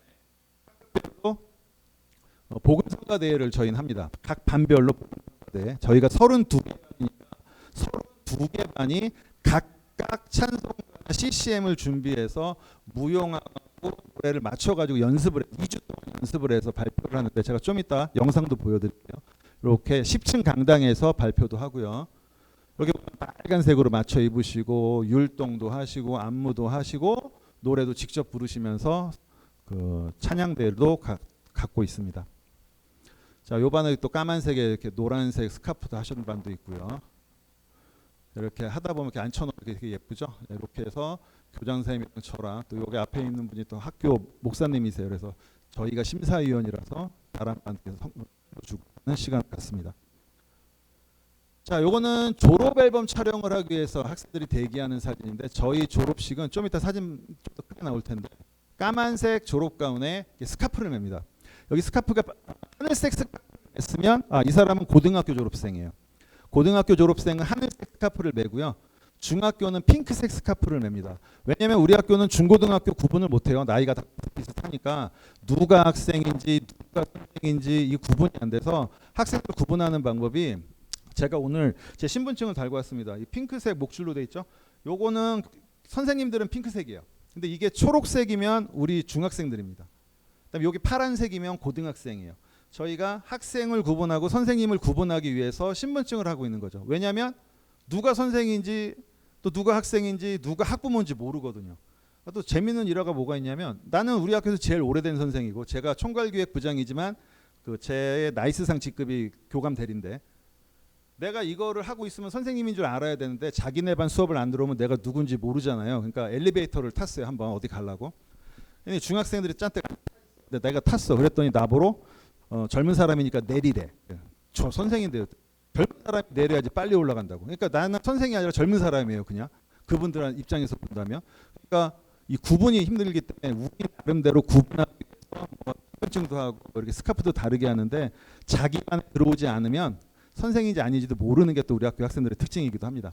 복음성가 대회를 저희는 합니다. 각 반별로 복음성가대회. 저희가 32개 반이니까 32개 반이 각각 찬송가 CCM을 준비해서 무용하고 노래를 맞춰가지고 연습을 2주 동안 연습을 해서 발표를 하는데 제가 좀 이따 영상도 보여드릴게요. 이렇게 10층 강당에서 발표도 하고요. 이렇게 빨간색으로 맞춰 입으시고 율동도 하시고 안무도 하시고 노래도 직접 부르시면서 그 찬양대도 갖고 있습니다. 자, 요반에 또 까만색에 이렇게 노란색 스카프도 하신 반도 있고요. 이렇게 하다 보면 이렇게 앉혀놓으면 되게 예쁘죠. 이렇게 해서 교장 선생님이랑 저랑 또 여기 앞에 있는 분이 또 학교 목사님이세요. 그래서 저희가 심사위원이라서 다른 반께서 선물 주고 하는 시간 같습니다. 자, 요거는 졸업 앨범 촬영을 하기 위해서 학생들이 대기하는 사진인데 저희 졸업식은 좀 이따 사진 좀 더 크게 나올 텐데 까만색 졸업 가운에 스카프를 맵니다. 여기 스카프가 하늘색 스카프를 맸으면 이 사람은 고등학교 졸업생이에요. 고등학교 졸업생은 하늘색 스카프를 매고요. 중학교는 핑크색 스카프를 맵니다. 왜냐하면 우리 학교는 중고등학교 구분을 못해요. 나이가 다 비슷하니까 누가 학생인지 누가 선생인지 이 구분이 안 돼서 학생들 구분하는 방법이 제가 오늘 제 신분증을 달고 왔습니다. 이 핑크색 목줄로 돼 있죠. 요거는 선생님들은 핑크색이에요. 근데 이게 초록색이면 우리 중학생들입니다. 그다음에 여기 파란색이면 고등학생이에요. 저희가 학생을 구분하고 선생님을 구분하기 위해서 신분증을 하고 있는 거죠. 왜냐하면 누가 선생인지 또 누가 학생인지 누가 학부모인지 모르거든요. 또 재미있는 일화가 뭐가 있냐면 나는 우리 학교에서 제일 오래된 선생이고 제가 총괄기획부장이지만 그 제 나이스상 직급이 교감 대리인데 내가 이거를 하고 있으면 선생님인 줄 알아야 되는데 자기네 반 수업을 안 들어오면 내가 누군지 모르잖아요. 그러니까 엘리베이터를 탔어요. 한번 어디 가려고. 중학생들이 짠뜩 내가 탔어. 그랬더니 나보러 젊은 사람이니까 내리래. 저 선생인데요. 젊은 사람이 내려야지 빨리 올라간다고. 그러니까 나는 선생이 아니라 젊은 사람이에요. 그냥 그분들 입장에서 본다면. 그러니까 이 구분이 힘들기 때문에 우리 나름대로 구분하기 위해서 신분증도 하고 이렇게 스카프도 다르게 하는데 자기만 들어오지 않으면 선생인지 아닌지도 모르는 게 또 우리 학교 학생들의 특징이기도 합니다.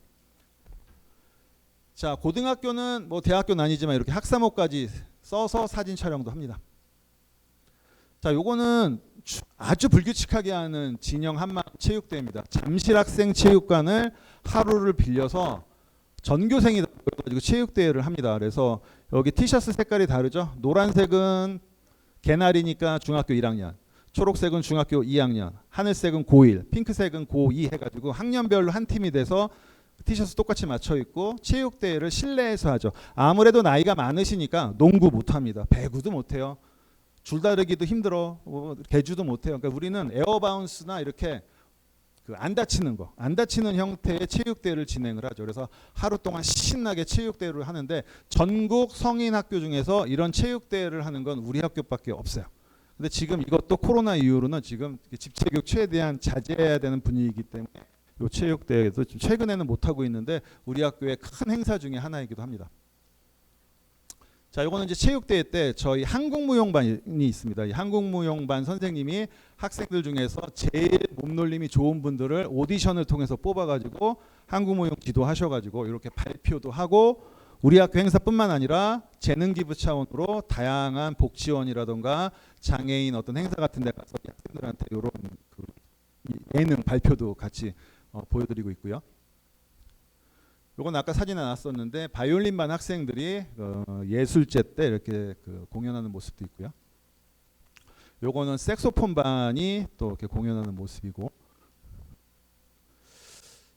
자, 고등학교는 뭐 대학교는 아니지만 이렇게 학사모까지 써서 사진 촬영도 합니다. 자, 요거는 아주 불규칙하게 하는 진영 한마음 체육대회입니다. 잠실학생 체육관을 하루를 빌려서 전교생이 가지고 체육대회를 합니다. 그래서 여기 티셔츠 색깔이 다르죠. 노란색은 개나리니까 중학교 1학년, 초록색은 중학교 2학년, 하늘색은 고1, 핑크색은 고2 해가지고 학년별로 한 팀이 돼서 티셔츠 똑같이 맞춰 입고 체육대회를 실내에서 하죠. 아무래도 나이가 많으시니까 농구 못합니다. 배구도 못해요. 줄다리기도 힘들어. 개주도 못해요. 그러니까 우리는 에어바운스나 이렇게 그 안 다치는 형태의 체육대회를 진행을 하죠. 그래서 하루 동안 신나게 체육대회를 하는데 전국 성인 학교 중에서 이런 체육대회를 하는 건 우리 학교밖에 없어요. 근데 지금 이것도 코로나 이후로는 지금 집체교육 최대한 자제해야 되는 분위기이기 때문에 이 체육대회도 최근에는 못 하고 있는데 우리 학교의 큰 행사 중에 하나이기도 합니다. 자, 이거는 이제 체육대회 때 저희 한국무용반이 있습니다. 이 한국무용반 선생님이 학생들 중에서 제일 몸놀림이 좋은 분들을 오디션을 통해서 뽑아가지고 한국무용 지도하셔가지고 이렇게 발표도 하고 우리 학교 행사뿐만 아니라 재능기부 차원으로 다양한 복지원이라던가 장애인 어떤 행사 같은 데 가서 학생들한테 이런 그 예능 발표도 같이 보여드리고 있고요. 요건 아까 사진에 나왔었는데 바이올린반 학생들이 예술제 때 이렇게 공연하는 모습도 있고요. 요거는 색소폰반이 또 이렇게 공연하는 모습이고.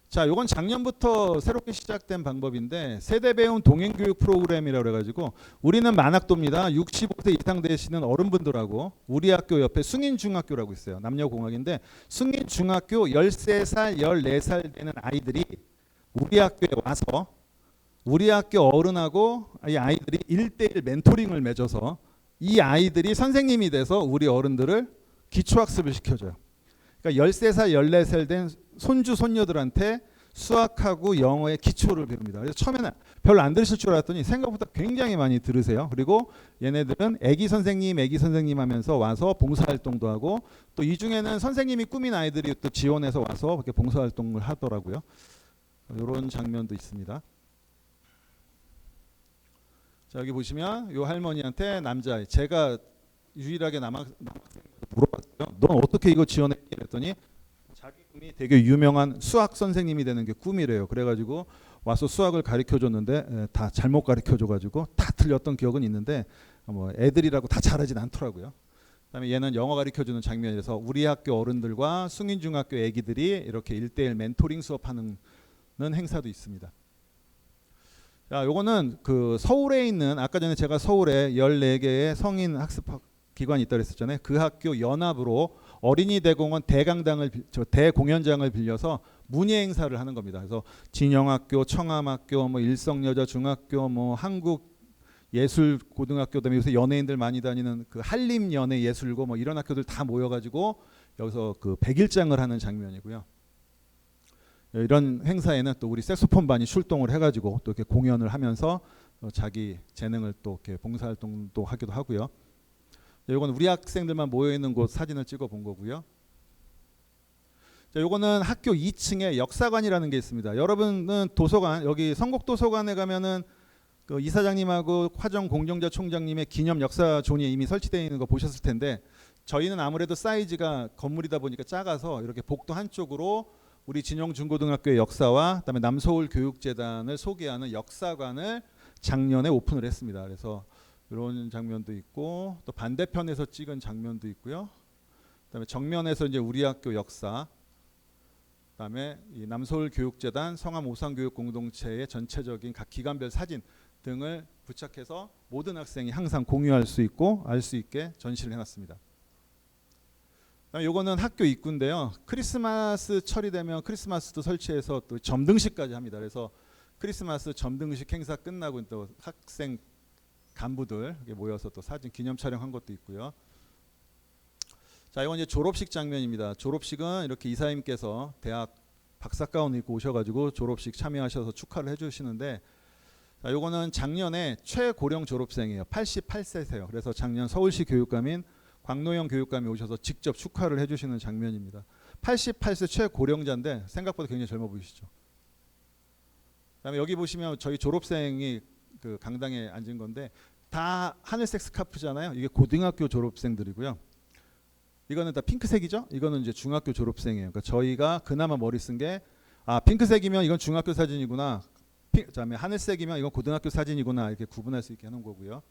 자, 요건 작년부터 새롭게 시작된 방법인데 세대 배움 동행교육 프로그램이라고 해가지고 우리는 만학도입니다. 65세 이상 되시는 어른분들하고 우리 학교 옆에 숭인중학교라고 있어요. 남녀공학인데 숭인중학교 13살, 14살 되는 아이들이 우리 학교에 와서 우리 학교 어른하고 이 아이들이 1대1 멘토링을 맺어서 이 아이들이 선생님이 돼서 우리 어른들을 기초학습을 시켜줘요. 그러니까 13살, 14살 된 손주, 손녀들한테 수학하고 영어의 기초를 배웁니다. 그래서 처음에는 별로 안 들으실 줄 알았더니 생각보다 굉장히 많이 들으세요. 그리고 얘네들은 애기 선생님 하면서 와서 봉사활동도 하고 또 이 중에는 선생님이 꾸민 아이들이 또 지원해서 와서 그렇게 봉사활동을 하더라고요. 이런 장면도 있습니다. 자, 여기 보시면 이 할머니한테 남자아이, 제가 유일하게 남학생한테 물어봤어요. 넌 어떻게 이거 지원했니? 그랬더니 자기 꿈이 되게 유명한 수학 선생님이 되는 게 꿈이래요. 그래가지고 와서 수학을 가르쳐줬는데 다 잘못 가르쳐줘가지고 다 틀렸던 기억은 있는데 뭐 애들이라고 다 잘하진 않더라고요. 그다음에 얘는 영어 가르쳐주는 장면에서 우리 학교 어른들과 숭인중학교 애기들이 이렇게 1대1 멘토링 수업하는 행사도 있습니다. 자, 요거는 그 서울에 있는 아까 전에 제가 서울에 14개의 성인 학습 기관이 있다고 했었잖아요. 그 학교 연합으로 어린이 대공원 대강당을 대공연장을 빌려서 문예 행사를 하는 겁니다. 그래서 진영학교, 청암학교, 뭐 일성여자 중학교, 뭐 한국 예술 고등학교, 그다음에 요새 연예인들 많이 다니는 그 한림 연예 예술고 뭐 이런 학교들 다 모여가지고 여기서 그 백일장을 하는 장면이고요. 이런 행사에는 또 우리 색소폰반이 출동을 해가지고 또 이렇게 공연을 하면서 자기 재능을 또 이렇게 봉사활동도 하기도 하고요. 이건 우리 학생들만 모여 있는 곳 사진을 찍어 본 거고요. 자, 요거는 학교 2층에 역사관이라는 게 있습니다. 여러분은 도서관, 여기 성곡도서관에 가면은 그 이사장님하고 화정 공정자 총장님의 기념 역사존이 이미 설치되어 있는 거 보셨을 텐데, 저희는 아무래도 사이즈가 건물이다 보니까 작아서 이렇게 복도 한쪽으로 우리 진영중고등학교의 역사와 그다음에 남서울교육재단을 소개하는 역사관을 작년에 오픈을 했습니다. 그래서 이런 장면도 있고, 또 반대편에서 찍은 장면도 있고요. 그다음에 정면에서 이제 우리 학교 역사, 그다음에 이 남서울교육재단 성암 오상교육공동체의 전체적인 각 기관별 사진 등을 부착해서 모든 학생이 항상 공유할 수 있고 알 수 있게 전시를 해놨습니다. 요거는 학교 입구인데요. 크리스마스 철이 되면 크리스마스도 설치해서 또 점등식까지 합니다. 그래서 크리스마스 점등식 행사 끝나고 또 학생 간부들 모여서 또 사진 기념 촬영한 것도 있고요. 자, 이건 이제 졸업식 장면입니다. 졸업식은 이렇게 이사님께서 대학 박사 가운 입고 오셔가지고 졸업식 참여하셔서 축하를 해주시는데, 자, 요거는 작년에 최고령 졸업생이에요. 88세세요. 그래서 작년 서울시 교육감인 광노영 교육감이 오셔서 직접 축하를 해주시는 장면입니다. 88세 최고령자인데 생각보다 굉장히 젊어 보이시죠. 그다음에 여기 보시면 저희 졸업생이 그 강당에 앉은 건데 다 하늘색 스카프잖아요. 이게 고등학교 졸업생들이고요. 이거는 다 핑크색이죠. 이거는 이제 중학교 졸업생이에요. 그러니까 저희가 그나마 머리 쓴 게 핑크색이면 이건 중학교 사진이구나. 그다음에 하늘색이면 이건 고등학교 사진이구나. 이렇게 구분할 수 있게 하는 거고요.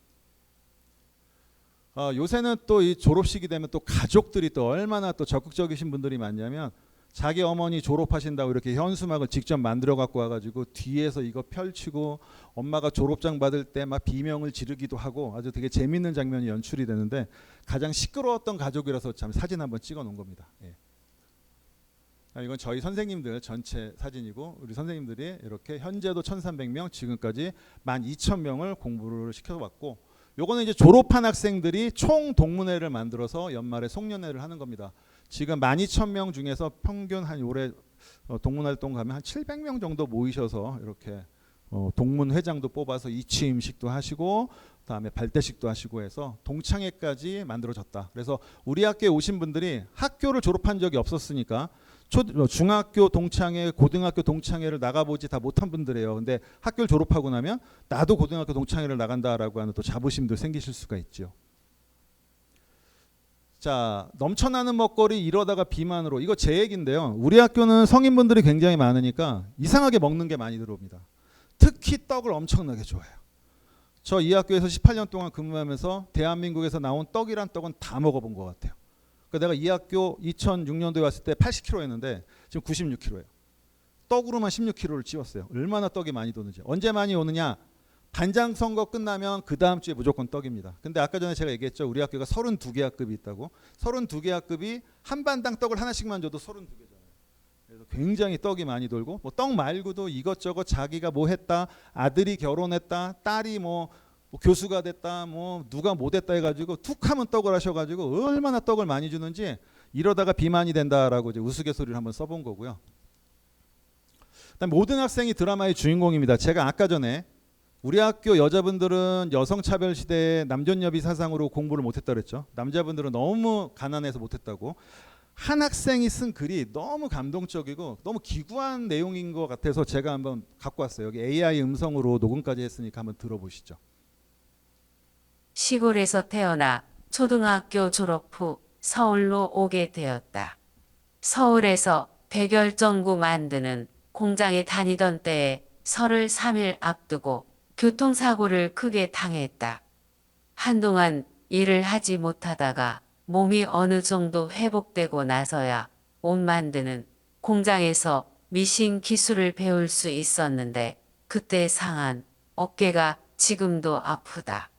요새는 또 이 졸업식이 되면 또 가족들이 또 얼마나 또 적극적이신 분들이 많냐면 자기 어머니 졸업하신다고 이렇게 현수막을 직접 만들어 갖고 와가지고 뒤에서 이거 펼치고 엄마가 졸업장 받을 때 막 비명을 지르기도 하고 아주 되게 재밌는 장면이 연출이 되는데, 가장 시끄러웠던 가족이라서 참 사진 한번 찍어 놓은 겁니다. 예. 이건 저희 선생님들 전체 사진이고, 우리 선생님들이 이렇게 현재도 1,300명, 지금까지 12,000명을 공부를 시켜왔고, 요거는 이제 졸업한 학생들이 총 동문회를 만들어서 연말에 송년회를 하는 겁니다. 지금 12,000명 중에서 평균 한 올해 동문활동 가면 한 700명 정도 모이셔서 이렇게 동문회장도 뽑아서 이취임식도 하시고 그다음에 발대식도 하시고 해서 동창회까지 만들어졌다. 그래서 우리 학교에 오신 분들이 학교를 졸업한 적이 없었으니까 중학교 동창회, 고등학교 동창회를 나가보지 다 못한 분들이에요. 근데 학교를 졸업하고 나면 나도 고등학교 동창회를 나간다라고 하는 또 자부심도 생기실 수가 있죠. 자, 넘쳐나는 먹거리 이러다가 비만으로, 이거 제 얘기인데요. 우리 학교는 성인분들이 굉장히 많으니까 이상하게 먹는 게 많이 들어옵니다. 특히 떡을 엄청나게 좋아해요. 저 이 학교에서 18년 동안 근무하면서 대한민국에서 나온 떡이란 떡은 다 먹어본 것 같아요. 그러니까 내가 이 학교 2006년도에 왔을 때 80kg였는데 지금 96kg예요. 떡으로만 16kg를 찌웠어요. 얼마나 떡이 많이 도는지. 언제 많이 오느냐? 반장 선거 끝나면 그 다음 주에 무조건 떡입니다. 근데 아까 전에 제가 얘기했죠. 우리 학교가 32개 학급이 있다고. 32개 학급이 한 반당 떡을 하나씩만 줘도 32개잖아요. 그래서 굉장히 떡이 많이 돌고, 뭐 떡 말고도 이것저것 자기가 뭐 했다, 아들이 결혼했다, 딸이 뭐 교수가 됐다, 뭐 누가 뭐 됐다 해가지고 툭하면 떡을 하셔가지고 얼마나 떡을 많이 주는지, 이러다가 비만이 된다라고 이제 우스갯소리를 한번 써본 거고요. 그다음 모든 학생이 드라마의 주인공입니다. 제가 아까 전에 우리 학교 여자분들은 여성차별 시대에 남존여비 사상으로 공부를 못했다 그랬죠. 남자분들은 너무 가난해서 못했다고. 한 학생이 쓴 글이 너무 감동적이고 너무 기구한 내용인 것 같아서 제가 한번 갖고 왔어요. 여기 AI 음성으로 녹음까지 했으니까 한번 들어보시죠. 시골에서 태어나 초등학교 졸업 후 서울로 오게 되었다. 서울에서 백열전구 만드는 공장에 다니던 때에 설을 3일 앞두고 교통사고를 크게 당했다. 한동안 일을 하지 못하다가 몸이 어느 정도 회복되고 나서야 옷 만드는 공장에서 미싱 기술을 배울 수 있었는데, 그때 상한 어깨가 지금도 아프다.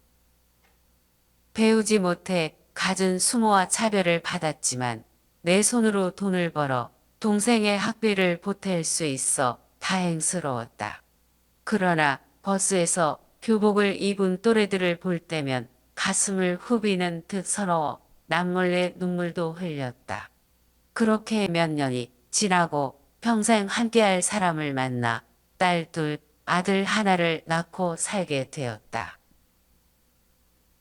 배우지 못해 갖은 수모와 차별을 받았지만 내 손으로 돈을 벌어 동생의 학비를 보탤 수 있어 다행스러웠다. 그러나 버스에서 교복을 입은 또래들을 볼 때면 가슴을 후비는 듯 서러워 남몰래 눈물도 흘렸다. 그렇게 몇 년이 지나고 평생 함께할 사람을 만나 딸 둘, 아들 하나를 낳고 살게 되었다.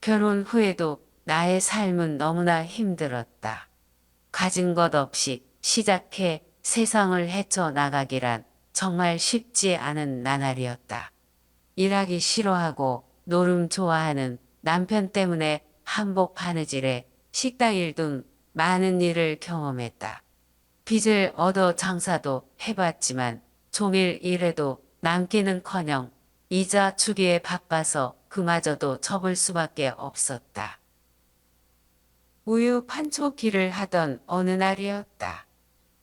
결혼 후에도 나의 삶은 너무나 힘들었다. 가진 것 없이 시작해 세상을 헤쳐나가기란 정말 쉽지 않은 나날이었다. 일하기 싫어하고 노름 좋아하는 남편 때문에 한복 바느질에 식당 일 등 많은 일을 경험했다. 빚을 얻어 장사도 해봤지만 종일 일해도 남기는커녕 이자 주기에 바빠서 그마저도 접을 수밖에 없었다. 우유 판촉기를 하던 어느 날이었다.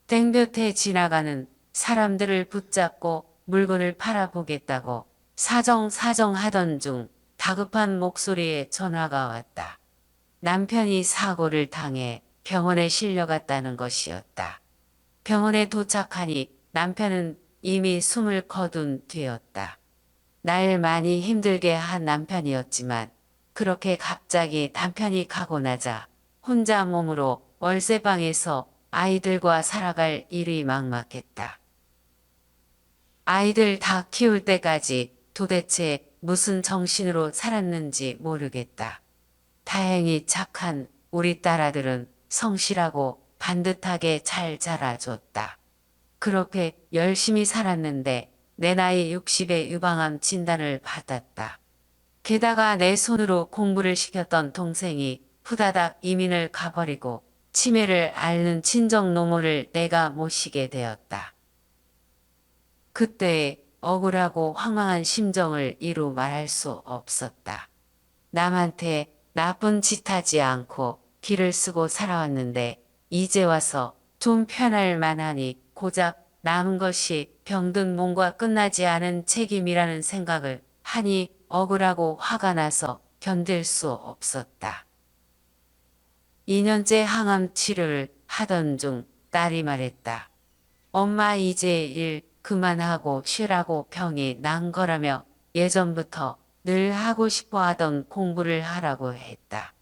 땡볕에 지나가는 사람들을 붙잡고 물건을 팔아보겠다고 사정사정하던 중 다급한 목소리에 전화가 왔다. 남편이 사고를 당해 병원에 실려갔다는 것이었다. 병원에 도착하니 남편은 이미 숨을 거둔 뒤였다. 날 많이 힘들게 한 남편이었지만 그렇게 갑자기 남편이 가고 나자 혼자 몸으로 월세방에서 아이들과 살아갈 일이 막막했다. 아이들 다 키울 때까지 도대체 무슨 정신으로 살았는지 모르겠다. 다행히 착한 우리 딸아들은 성실하고 반듯하게 잘 자라줬다. 그렇게 열심히 살았는데 내 나이 60에 유방암 진단을 받았다. 게다가 내 손으로 공부를 시켰던 동생이 후다닥 이민을 가버리고 치매를 앓는 친정 노모를 내가 모시게 되었다. 그때의 억울하고 황망한 심정을 이루 말할 수 없었다. 남한테 나쁜 짓 하지 않고 길을 쓰고 살아왔는데 이제 와서 좀 편할 만하니 고작 남은 것이 병든 몸과 끝나지 않은 책임이라는 생각을 하니 억울하고 화가 나서 견딜 수 없었다. 2년째 항암 치료를 하던 중 딸이 말했다. 엄마 이제 일 그만하고 쉬라고 병이 난 거라며 예전부터 늘 하고 싶어 하던 공부를 하라고 했다.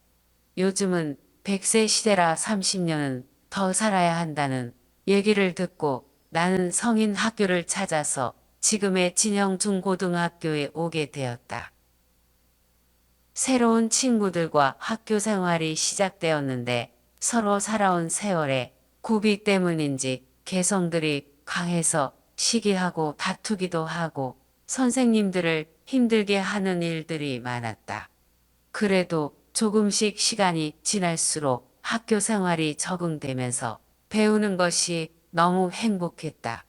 요즘은 100세 시대라 30년은 더 살아야 한다는 얘기를 듣고 나는 성인 학교를 찾아서 지금의 진영중고등학교에 오게 되었다. 새로운 친구들과 학교 생활이 시작되었는데 서로 살아온 세월에 고비 때문인지 개성들이 강해서 시기하고 다투기도 하고 선생님들을 힘들게 하는 일들이 많았다. 그래도 조금씩 시간이 지날수록 학교 생활이 적응되면서 배우는 것이 너무 행복했다.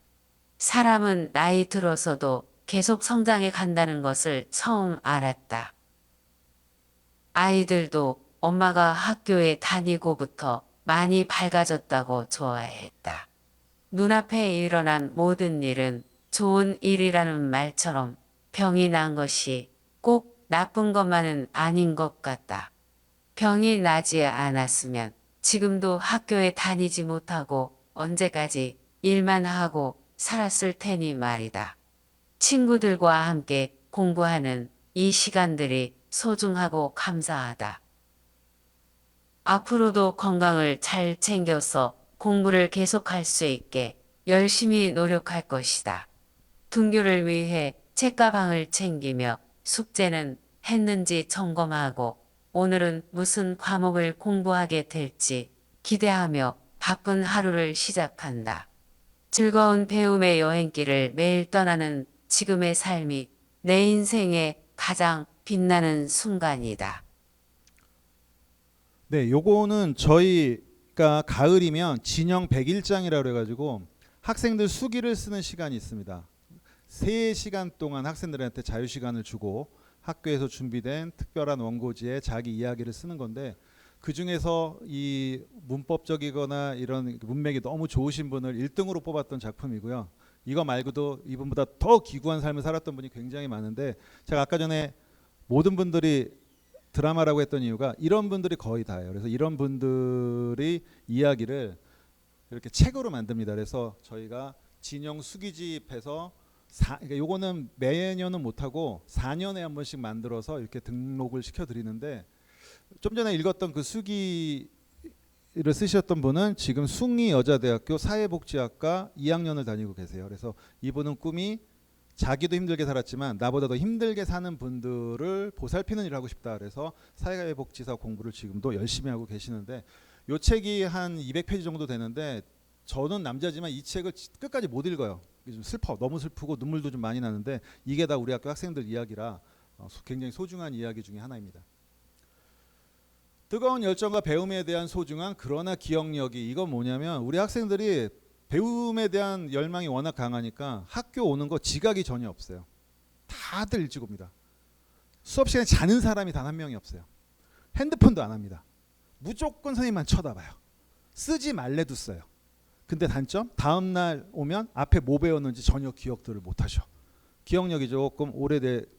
사람은 나이 들어서도 계속 성장해 간다는 것을 처음 알았다. 아이들도 엄마가 학교에 다니고부터 많이 밝아졌다고 좋아했다. 눈앞에 일어난 모든 일은 좋은 일이라는 말처럼 병이 난 것이 꼭 나쁜 것만은 아닌 것 같다. 병이 나지 않았으면 지금도 학교에 다니지 못하고 언제까지 일만 하고 살았을 테니 말이다. 친구들과 함께 공부하는 이 시간들이 소중하고 감사하다. 앞으로도 건강을 잘 챙겨서 공부를 계속할 수 있게 열심히 노력할 것이다. 등교를 위해 책가방을 챙기며 숙제는 했는지 점검하고 오늘은 무슨 과목을 공부하게 될지 기대하며 바쁜 하루를 시작한다. 즐거운 배움의 여행길을 매일 떠나는 지금의 삶이 내 인생의 가장 빛나는 순간이다. 네, 요거는 저희가 가을이면 진영 100일장이라고 그래가지고 학생들 수기를 쓰는 시간이 있습니다. 3시간 동안 학생들한테 자유시간을 주고 학교에서 준비된 특별한 원고지에 자기 이야기를 쓰는 건데 그 중에서 이 문법적이거나 이런 문맥이 너무 좋으신 분을 1등으로 뽑았던 작품이고요. 이거 말고도 이분보다 더 기구한 삶을 살았던 분이 굉장히 많은데 제가 아까 전에 모든 분들이 드라마라고 했던 이유가 이런 분들이 거의 다예요. 그래서 이런 분들이 이야기를 이렇게 책으로 만듭니다. 그래서 저희가 진영 수기집에서 그러니까 요거는 매년은 못하고 4년에 한 번씩 만들어서 이렇게 등록을 시켜드리는데 좀 전에 읽었던 그 수기를 쓰셨던 분은 지금 숭이여자대학교 사회복지학과 2학년을 다니고 계세요. 그래서 이분은 꿈이 자기도 힘들게 살았지만 나보다 더 힘들게 사는 분들을 보살피는 일을 하고 싶다. 그래서 사회복지사 공부를 지금도 열심히 하고 계시는데 이 책이 한 200페이지 정도 되는데 저는 남자지만 이 책을 끝까지 못 읽어요. 좀 슬퍼, 너무 슬프고 눈물도 좀 많이 나는데 이게 다 우리 학교 학생들 이야기라 굉장히 소중한 이야기 중에 하나입니다. 뜨거운 열정과 배움에 대한 소중함 그러나 기억력이 이건 뭐냐면 우리 학생들이 배움에 대한 열망이 워낙 강하니까 학교 오는 거 지각이 전혀 없어요. 다들 일찍 옵니다. 수업 시간에 자는 사람이 단 한 명이 없어요. 핸드폰도 안 합니다. 무조건 선생님만 쳐다봐요. 쓰지 말래도 써요. 근데 단점 다음 날 오면 앞에 뭐 배웠는지 전혀 기억들을 못 하셔. 기억력이 조금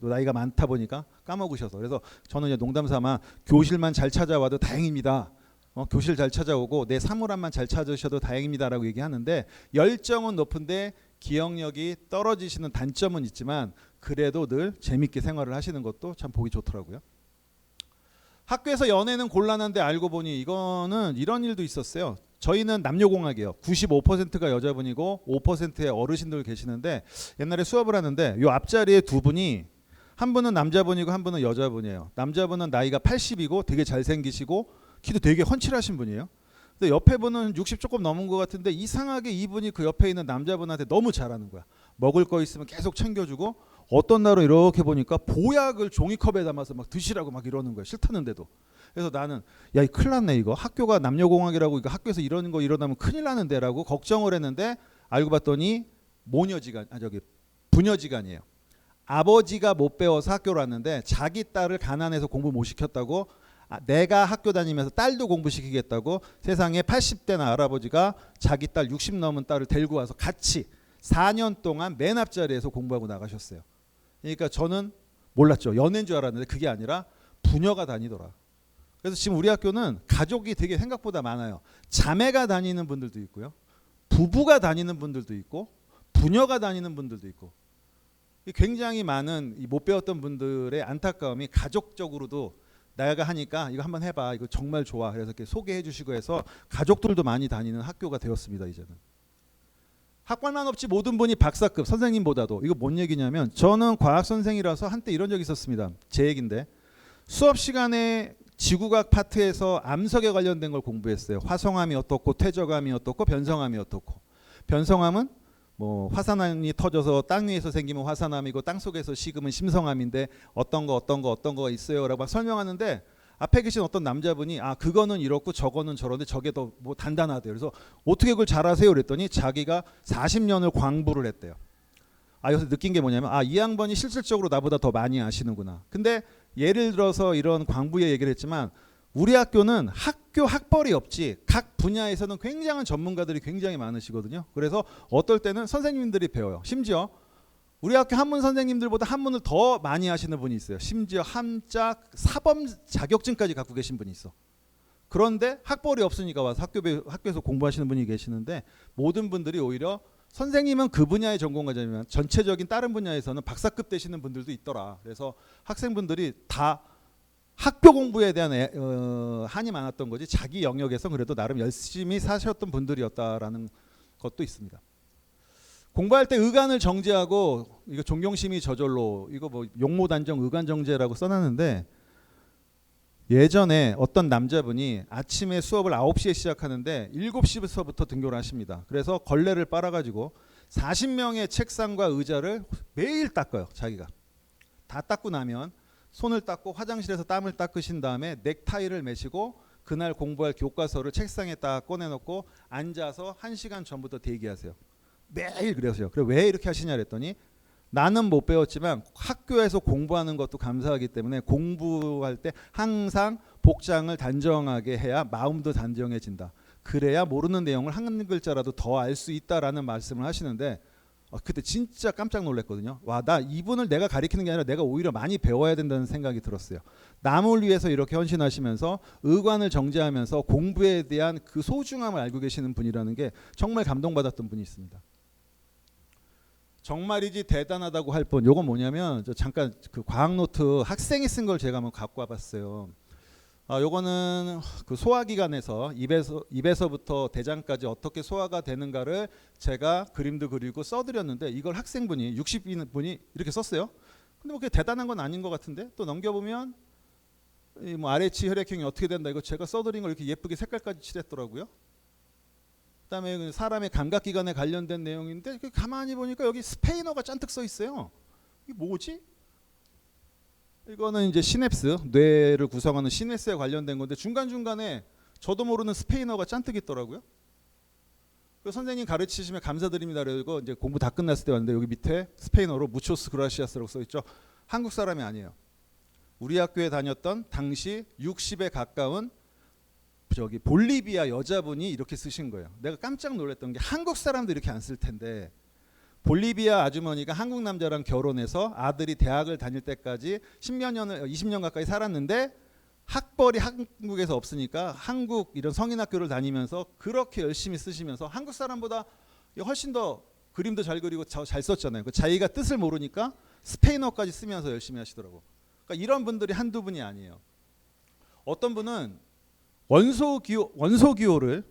나이가 많다 보니까 까먹으셔서 그래서 저는 이제 농담삼아 교실만 잘 찾아와도 다행입니다. 교실 잘 찾아오고 내 사물함만 잘 찾으셔도 다행입니다라고 얘기하는데 열정은 높은데 기억력이 떨어지시는 단점은 있지만 그래도 늘 재밌게 생활을 하시는 것도 참 보기 좋더라고요. 학교에서 연애는 곤란한데 알고 보니 이거는 이런 일도 있었어요. 저희는 남녀공학이에요. 95%가 여자분이고 5%의 어르신들 계시는데 옛날에 수업을 하는데 요 앞자리에 두 분이 한 분은 남자분이고 한 분은 여자분이에요. 남자분은 나이가 80이고 되게 잘생기시고 키도 되게 훤칠하신 분이에요. 근데 옆에 분은 60 조금 넘은 것 같은데 이상하게 이분이 그 옆에 있는 남자분한테 너무 잘하는 거야. 먹을 거 있으면 계속 챙겨주고 어떤 날은 이렇게 보니까 보약을 종이컵에 담아서 막 드시라고 막 이러는 거야. 싫다는데도. 그래서 나는 야, 이 큰일 났네 이거. 학교가 남녀공학이라고 이거 학교에서 이러는 거 일어나면 큰일 나는데라고 걱정을 했는데 알고 봤더니 부녀지간이에요. 아버지가 못 배워서 학교를 왔는데 자기 딸을 가난해서 공부 못 시켰다고 내가 학교 다니면서 딸도 공부시키겠다고 세상에 80대 할아버지가 자기 딸 60 넘은 딸을 데리고 와서 같이 4년 동안 맨 앞자리에서 공부하고 나가셨어요. 그러니까 저는 몰랐죠. 연애인 줄 알았는데 그게 아니라 부녀가 다니더라. 그래서 지금 우리 학교는 가족이 되게 생각보다 많아요. 자매가 다니는 분들도 있고요. 부부가 다니는 분들도 있고 부녀가 다니는 분들도 있고 굉장히 많은 못 배웠던 분들의 안타까움이 가족적으로도 내가 하니까 이거 한번 해봐. 이거 정말 좋아. 그래서 이렇게 소개해 주시고 해서 가족들도 많이 다니는 학교가 되었습니다. 이제는. 학과만 없지 모든 분이 박사급 선생님보다도 이거 뭔 얘기냐면 저는 과학 선생이라서 한때 이런 적이 있었습니다. 제 얘긴데 수업 시간에 지구과학 파트에서 암석에 관련된 걸 공부했어요. 화성암이 어떻고 퇴적암이 어떻고 변성암이 어떻고. 변성암은 뭐 화산암이 터져서 땅 위에서 생기면 화산암이고 땅 속에서 식으면 심성암인데 어떤 거가 있어요라고 막 설명하는데 앞에 계신 어떤 남자분이 그거는 이렇고 저거는 저런데 저게 더 뭐 단단하대요. 그래서 어떻게 그걸 잘 아세요? 그랬더니 자기가 40년을 광부를 했대요. 여기서 느낀 게 뭐냐면 이 양반이 실질적으로 나보다 더 많이 아시는구나. 근데 예를 들어서 이런 광부의 얘기를 했지만 우리 학교는 학교 학벌이 없지 각 분야에서는 굉장한 전문가들이 굉장히 많으시거든요. 그래서 어떨 때는 선생님들이 배워요. 심지어 우리 학교 한문 선생님들보다 한문을 더 많이 하시는 분이 있어요. 심지어 함작 사범 자격증까지 갖고 계신 분이 있어. 그런데 학벌이 없으니까 와서 학교에서 공부하시는 분이 계시는데 모든 분들이 오히려 선생님은 그 분야의 전공자지만 전체적인 다른 분야에서는 박사급 되시는 분들도 있더라. 그래서 학생분들이 다 학교 공부에 대한 한이 많았던 거지 자기 영역에서 그래도 나름 열심히 사셨던 분들이었다라는 것도 있습니다. 공부할 때 의간을 정제하고 이거 존경심이 저절로 이거 뭐 용모단정 의간정제라고 써놨는데 예전에 어떤 남자분이 아침에 수업을 9시에 시작하는데 7시부터 등교를 하십니다. 그래서 걸레를 빨아가지고 40명의 책상과 의자를 매일 닦아요. 자기가. 다 닦고 나면 손을 닦고 화장실에서 땀을 닦으신 다음에 넥타이를 매시고 그날 공부할 교과서를 책상에 딱 꺼내놓고 앉아서 1시간 전부터 대기하세요. 매일 그러세요. 그래 왜 이렇게 하시냐 그랬더니 나는 못 배웠지만 학교에서 공부하는 것도 감사하기 때문에 공부할 때 항상 복장을 단정하게 해야 마음도 단정해진다. 그래야 모르는 내용을 한 글자라도 더 알 수 있다라는 말씀을 하시는데 그때 진짜 깜짝 놀랐거든요. 와, 나 이분을 내가 가리키는 게 아니라 내가 오히려 많이 배워야 된다는 생각이 들었어요. 남을 위해서 이렇게 헌신하시면서 의관을 정제하면서 공부에 대한 그 소중함을 알고 계시는 분이라는 게 정말 감동받았던 분이 있습니다. 정말이지 대단하다고 할 분, 요건 뭐냐면 저 잠깐 그 과학노트 학생이 쓴 걸 제가 한번 갖고 와봤어요. 요거는 그 소화기관에서 입에서부터 대장까지 어떻게 소화가 되는가를 제가 그림도 그리고 써드렸는데 이걸 학생분이 60분이 이렇게 썼어요. 근데 뭐 그게 대단한 건 아닌 것 같은데 또 넘겨보면 이 뭐 RH 혈액형이 어떻게 된다 이거 제가 써드린 걸 이렇게 예쁘게 색깔까지 칠했더라고요. 그다음에 사람의 감각기관에 관련된 내용인데 가만히 보니까 여기 스페인어가 잔뜩 써 있어요. 이게 뭐지? 이거는 이제 시냅스, 뇌를 구성하는 시냅스에 관련된 건데 중간중간에 저도 모르는 스페인어가 잔뜩 있더라고요. 그 선생님 가르치시면 감사드립니다. 그리고 이제 공부 다 끝났을 때 왔는데 여기 밑에 스페인어로 무초스 그라시아스라고 써 있죠. 한국 사람이 아니에요. 우리 학교에 다녔던 당시 60에 가까운 저기 볼리비아 여자분이 이렇게 쓰신 거예요. 내가 깜짝 놀랐던 게 한국 사람도 이렇게 안 쓸 텐데 볼리비아 아주머니가 한국 남자랑 결혼해서 아들이 대학을 다닐 때까지 10몇 년을 20년 가까이 살았는데 학벌이 한국에서 없으니까 한국 이런 성인학교를 다니면서 그렇게 열심히 쓰시면서 한국 사람보다 훨씬 더 그림도 잘 그리고 잘 썼잖아요. 그 자기가 뜻을 모르니까 스페인어까지 쓰면서 열심히 하시더라고. 그러니까 이런 분들이 한두 분이 아니에요. 어떤 분은 원소기호를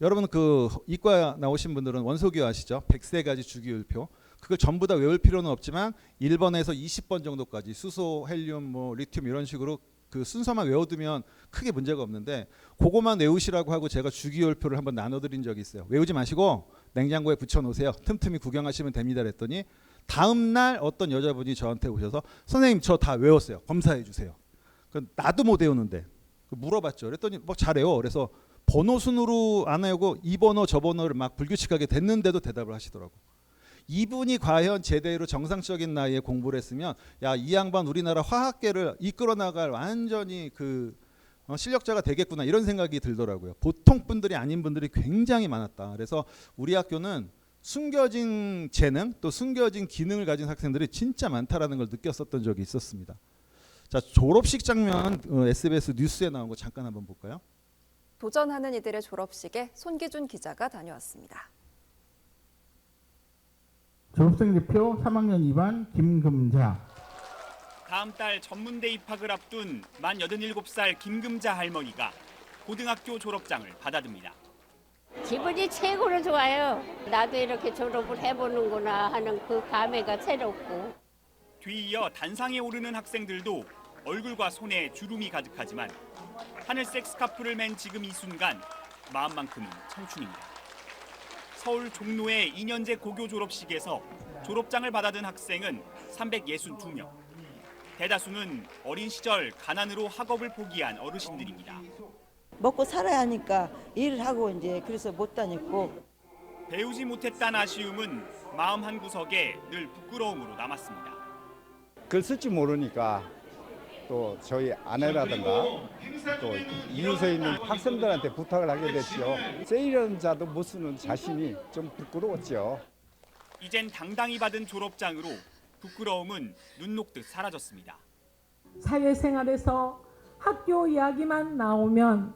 여러분 그 이과 나오신 분들은 원소기호 아시죠? 100세가지 주기율표. 그걸 전부 다 외울 필요는 없지만 1번에서 20번 정도까지 수소, 헬륨, 뭐 리튬 이런 식으로 그 순서만 외워두면 크게 문제가 없는데 그거만 외우시라고 하고 제가 주기율표를 한번 나눠드린 적이 있어요. 외우지 마시고 냉장고에 붙여놓으세요. 틈틈이 구경하시면 됩니다. 그랬더니 다음 날 어떤 여자분이 저한테 오셔서 선생님 저 다 외웠어요. 검사해 주세요. 나도 못 외우는데 물어봤죠. 그랬더니 뭐 잘해요. 그래서 번호 순으로 안 외우고 이 번호 저 번호를 막 불규칙하게 됐는데도 대답을 하시더라고. 이분이 과연 제대로 정상적인 나이에 공부를 했으면 야, 이 양반 우리나라 화학계를 이끌어 나갈 완전히 그 실력자가 되겠구나 이런 생각이 들더라고요. 보통 분들이 아닌 분들이 굉장히 많았다. 그래서 우리 학교는 숨겨진 재능 또 숨겨진 기능을 가진 학생들이 진짜 많다라는 걸 느꼈었던 적이 있었습니다. 자, 졸업식 장면 SBS 뉴스에 나온 거 잠깐 한번 볼까요? 도전하는 이들의 졸업식에 손기준 기자가 다녀왔습니다. 졸업생 대표 3학년 2반 김금자. 다음 달 전문대 입학을 앞둔 만 87살 김금자 할머니가 고등학교 졸업장을 받아듭니다. 기분이 최고로 좋아요. 나도 이렇게 졸업을 해보는구나 하는 그 감회가 새롭고. 뒤이어 단상에 오르는 학생들도 얼굴과 손에 주름이 가득하지만 하늘색 스카프를 맨 지금 이 순간 마음만큼은 청춘입니다. 서울 종로의 2년제 고교 졸업식에서 졸업장을 받아든 학생은 362명. 대다수는 어린 시절 가난으로 학업을 포기한 어르신들입니다. 먹고 살아야 하니까 일을 하고 이제 그래서 못 다녔고. 배우지 못했다는 아쉬움은 마음 한구석에 늘 부끄러움으로 남았습니다. 글 쓸 줄 모르니까 또 저희 아내라든가 또 이웃에 있는 학생들한테 부탁을 하게 됐죠. 세이런 자도 못 쓰는 자신이 좀 부끄러웠죠. 이젠 당당히 받은 졸업장으로 부끄러움은 눈 녹듯 사라졌습니다. 사회생활에서 학교 이야기만 나오면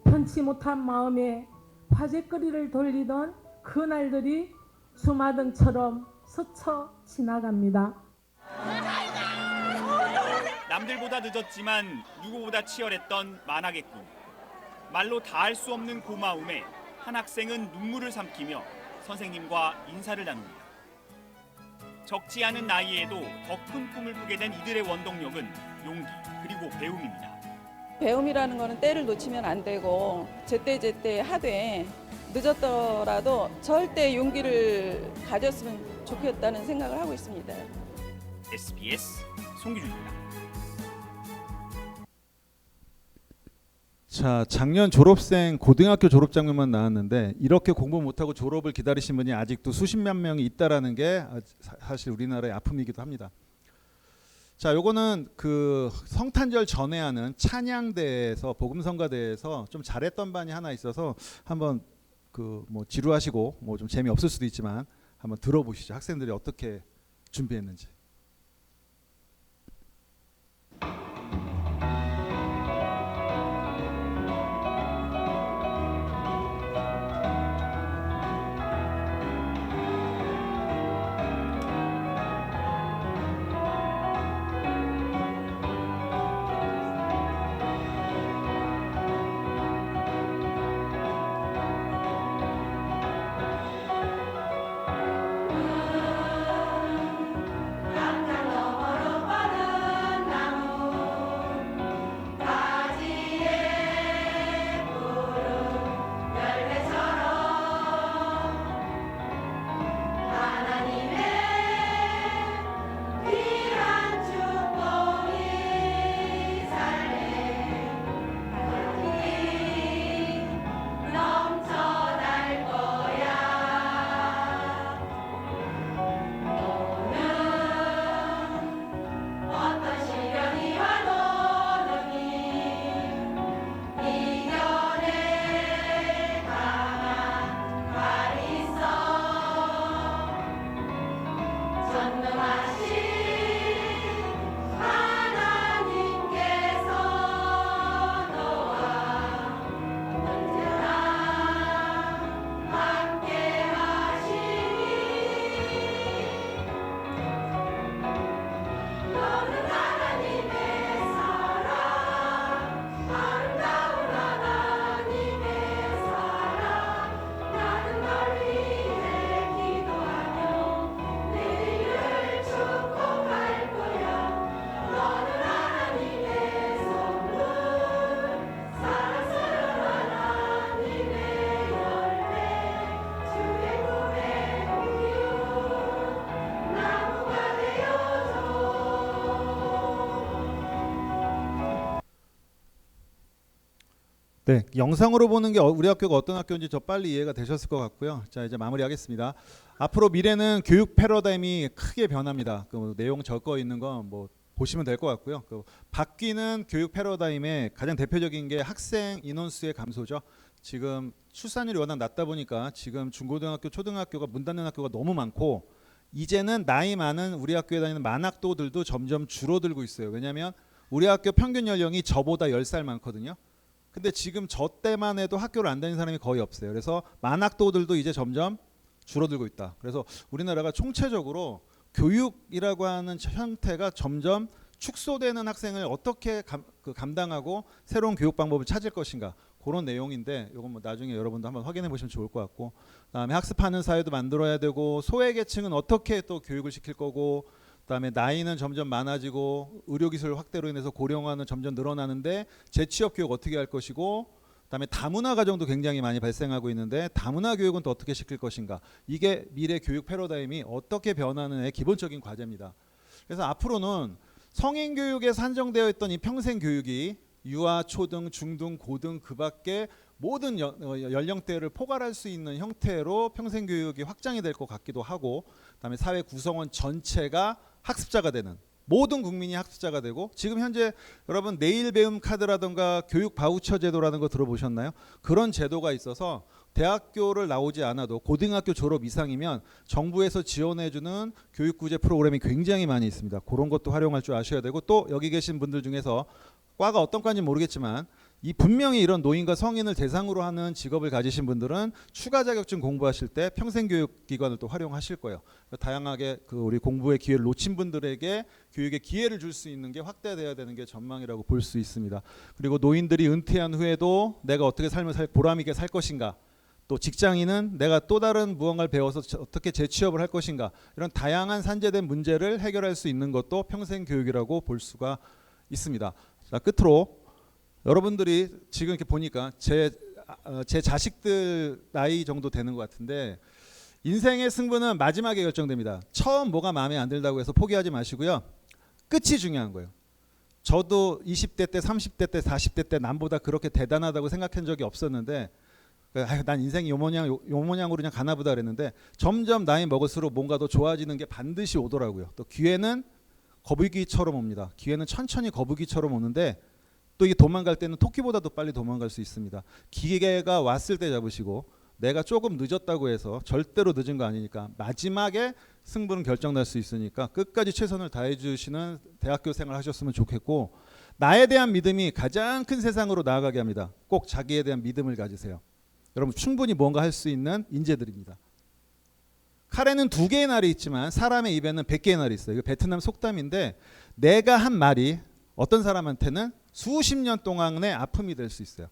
편치 못한 마음에 화제거리를 돌리던 그날들이 주마등처럼 스쳐 지나갑니다. 남들보다 늦었지만 누구보다 치열했던 만학의 꿈. 말로 다할 수 없는 고마움에 한 학생은 눈물을 삼키며 선생님과 인사를 나눕니다. 적지 않은 나이에도 더 큰 꿈을 꾸게 된 이들의 원동력은 용기 그리고 배움입니다. 배움이라는 거는 때를 놓치면 안 되고 제때 하되 늦었더라도 절대 용기를 가졌으면 좋겠다는 생각을 하고 있습니다. SBS 송기준입니다. 자, 작년 졸업생 고등학교 졸업 장면만 나왔는데 이렇게 공부 못하고 졸업을 기다리신 분이 아직도 수십만 명이 있다라는 게 사실 우리나라의 아픔이기도 합니다. 자, 요거는 그 성탄절 전에 하는 찬양대에서 복음성가대에서 좀 잘했던 반이 하나 있어서 한번 그 뭐 지루하시고 뭐 좀 재미없을 수도 있지만 한번 들어보시죠. 학생들이 어떻게 준비했는지. 네, 영상으로 보는 게 우리 학교가 어떤 학교인지 저 빨리 이해가 되셨을 것 같고요. 자, 이제 마무리하겠습니다. 앞으로 미래는 교육 패러다임이 크게 변합니다. 그 내용 적어 있는 건 뭐 보시면 될 것 같고요. 그 바뀌는 교육 패러다임의 가장 대표적인 게 학생 인원수의 감소죠. 지금 출산율이 워낙 낮다 보니까 지금 중고등학교, 초등학교가 문 닫는 학교가 너무 많고, 이제는 나이 많은 우리 학교에 다니는 만학도들도 점점 줄어들고 있어요. 왜냐하면 우리 학교 평균 연령이 저보다 10살 많거든요. 근데 지금 저 때만 해도 학교를 안 다니는 사람이 거의 없어요. 그래서 만학도들도 이제 점점 줄어들고 있다. 그래서 우리나라가 총체적으로 교육이라고 하는 형태가 점점 축소되는 학생을 어떻게 감당하고 새로운 교육 방법을 찾을 것인가, 그런 내용인데, 이건 뭐 나중에 여러분도 한번 확인해 보시면 좋을 것 같고, 그다음에 학습하는 사회도 만들어야 되고, 소외계층은 어떻게 또 교육을 시킬 거고, 그다음에 나이는 점점 많아지고 의료기술 확대로 인해서 고령화는 점점 늘어나는데 재취업 교육 어떻게 할 것이고, 그다음에 다문화 가정도 굉장히 많이 발생하고 있는데 다문화 교육은 또 어떻게 시킬 것인가, 이게 미래 교육 패러다임이 어떻게 변하는의 기본적인 과제입니다. 그래서 앞으로는 성인 교육에 산정되어 있던 이 평생 교육이 유아, 초등, 중등, 고등 그 밖에 모든 연령대를 포괄할 수 있는 형태로 평생 교육이 확장이 될 것 같기도 하고, 그다음에 사회 구성원 전체가 학습자가 되는, 모든 국민이 학습자가 되고, 지금 현재 여러분 내일 배움 카드라든가 교육 바우처 제도라는 거 들어보셨나요? 그런 제도가 있어서 대학교를 나오지 않아도 고등학교 졸업 이상이면 정부에서 지원해주는 교육구제 프로그램이 굉장히 많이 있습니다. 그런 것도 활용할 줄 아셔야 되고, 또 여기 계신 분들 중에서 과가 어떤 과인지 모르겠지만 이 분명히 이런 노인과 성인을 대상으로 하는 직업을 가지신 분들은 추가 자격증 공부하실 때 평생교육기관을 또 활용하실 거예요. 다양하게 우리 공부의 기회를 놓친 분들에게 교육의 기회를 줄 수 있는 게 확대돼야 되는 게 전망이라고 볼 수 있습니다. 그리고 노인들이 은퇴한 후에도 내가 어떻게 삶을 보람 있게 살 것인가, 또 직장인은 내가 또 다른 무언가를 배워서 어떻게 재취업을 할 것인가, 이런 다양한 산재된 문제를 해결할 수 있는 것도 평생교육이라고 볼 수가 있습니다. 자, 끝으로 여러분들이 지금 이렇게 보니까 제 자식들 나이 정도 되는 것 같은데, 인생의 승부는 마지막에 결정됩니다. 처음 뭐가 마음에 안 들다고 해서 포기하지 마시고요. 끝이 중요한 거예요. 저도 20대 때, 30대 때, 40대 때 남보다 그렇게 대단하다고 생각한 적이 없었는데, 난 인생이 요 모양으로 그냥 가나보다 그랬는데, 점점 나이 먹을수록 뭔가 더 좋아지는 게 반드시 오더라고요. 또 기회는 거북이처럼 옵니다. 기회는 천천히 거북이처럼 오는데, 또 이게 도망갈 때는 토끼보다도 빨리 도망갈 수 있습니다. 기회가 왔을 때 잡으시고 내가 조금 늦었다고 해서 절대로 늦은 거 아니니까 마지막에 승부는 결정날 수 있으니까 끝까지 최선을 다해 주시는 대학교 생활 하셨으면 좋겠고, 나에 대한 믿음이 가장 큰 세상으로 나아가게 합니다. 꼭 자기에 대한 믿음을 가지세요. 여러분 충분히 뭔가 할 수 있는 인재들입니다. 칼에는 2개의 날이 있지만 사람의 입에는 100개의 날이 있어요. 이거 베트남 속담인데, 내가 한 말이 어떤 사람한테는 수십 년 동안의 아픔이 될 수 있어요.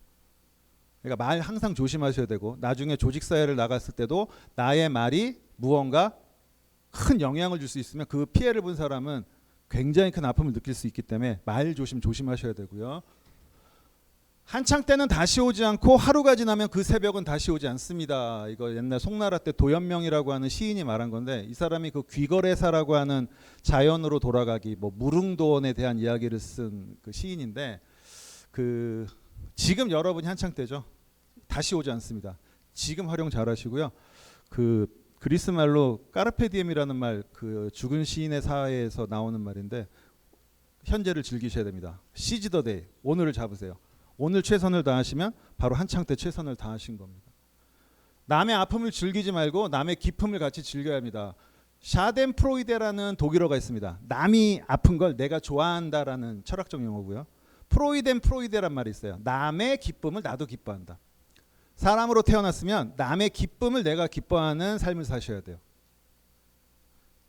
그러니까 말 항상 조심하셔야 되고, 나중에 조직사회를 나갔을 때도 나의 말이 무언가 큰 영향을 줄 수 있으면 그 피해를 본 사람은 굉장히 큰 아픔을 느낄 수 있기 때문에 말 조심하셔야 되고요. 한창 때는 다시 오지 않고 하루가 지나면 그 새벽은 다시 오지 않습니다. 이거 옛날 송나라 때 도연명이라고 하는 시인이 말한 건데, 이 사람이 그 귀거래사라고 하는 자연으로 돌아가기, 뭐 무릉도원에 대한 이야기를 쓴 그 시인인데, 그 지금 여러분이 한창 때죠. 다시 오지 않습니다. 지금 활용 잘하시고요. 그 그리스 말로 까르페디엠이라는 말, 그 죽은 시인의 사회에서 나오는 말인데, 현재를 즐기셔야 됩니다. 시즈 더 데이, 오늘을 잡으세요. 오늘 최선을 다하시면 바로 한창 때 최선을 다하신 겁니다. 남의 아픔을 즐기지 말고 남의 기쁨을 같이 즐겨야 합니다. 샤덴프로이데라는 독일어가 있습니다. 남이 아픈 걸 내가 좋아한다라는 철학적 용어고요. 프로이덴프로이데란 말이 있어요. 남의 기쁨을 나도 기뻐한다. 사람으로 태어났으면 남의 기쁨을 내가 기뻐하는 삶을 사셔야 돼요.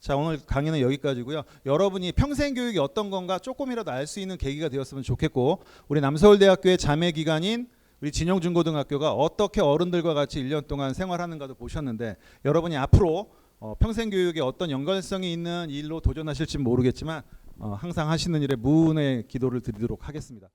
자, 오늘 강의는 여기까지고요. 여러분이 평생 교육이 어떤 건가 조금이라도 알 수 있는 계기가 되었으면 좋겠고, 우리 남서울대학교의 자매 기관인 우리 진영중고등학교가 어떻게 어른들과 같이 1년 동안 생활하는가도 보셨는데, 여러분이 앞으로 평생 교육에 어떤 연관성이 있는 일로 도전하실지 모르겠지만 항상 하시는 일에 무은의 기도를 드리도록 하겠습니다.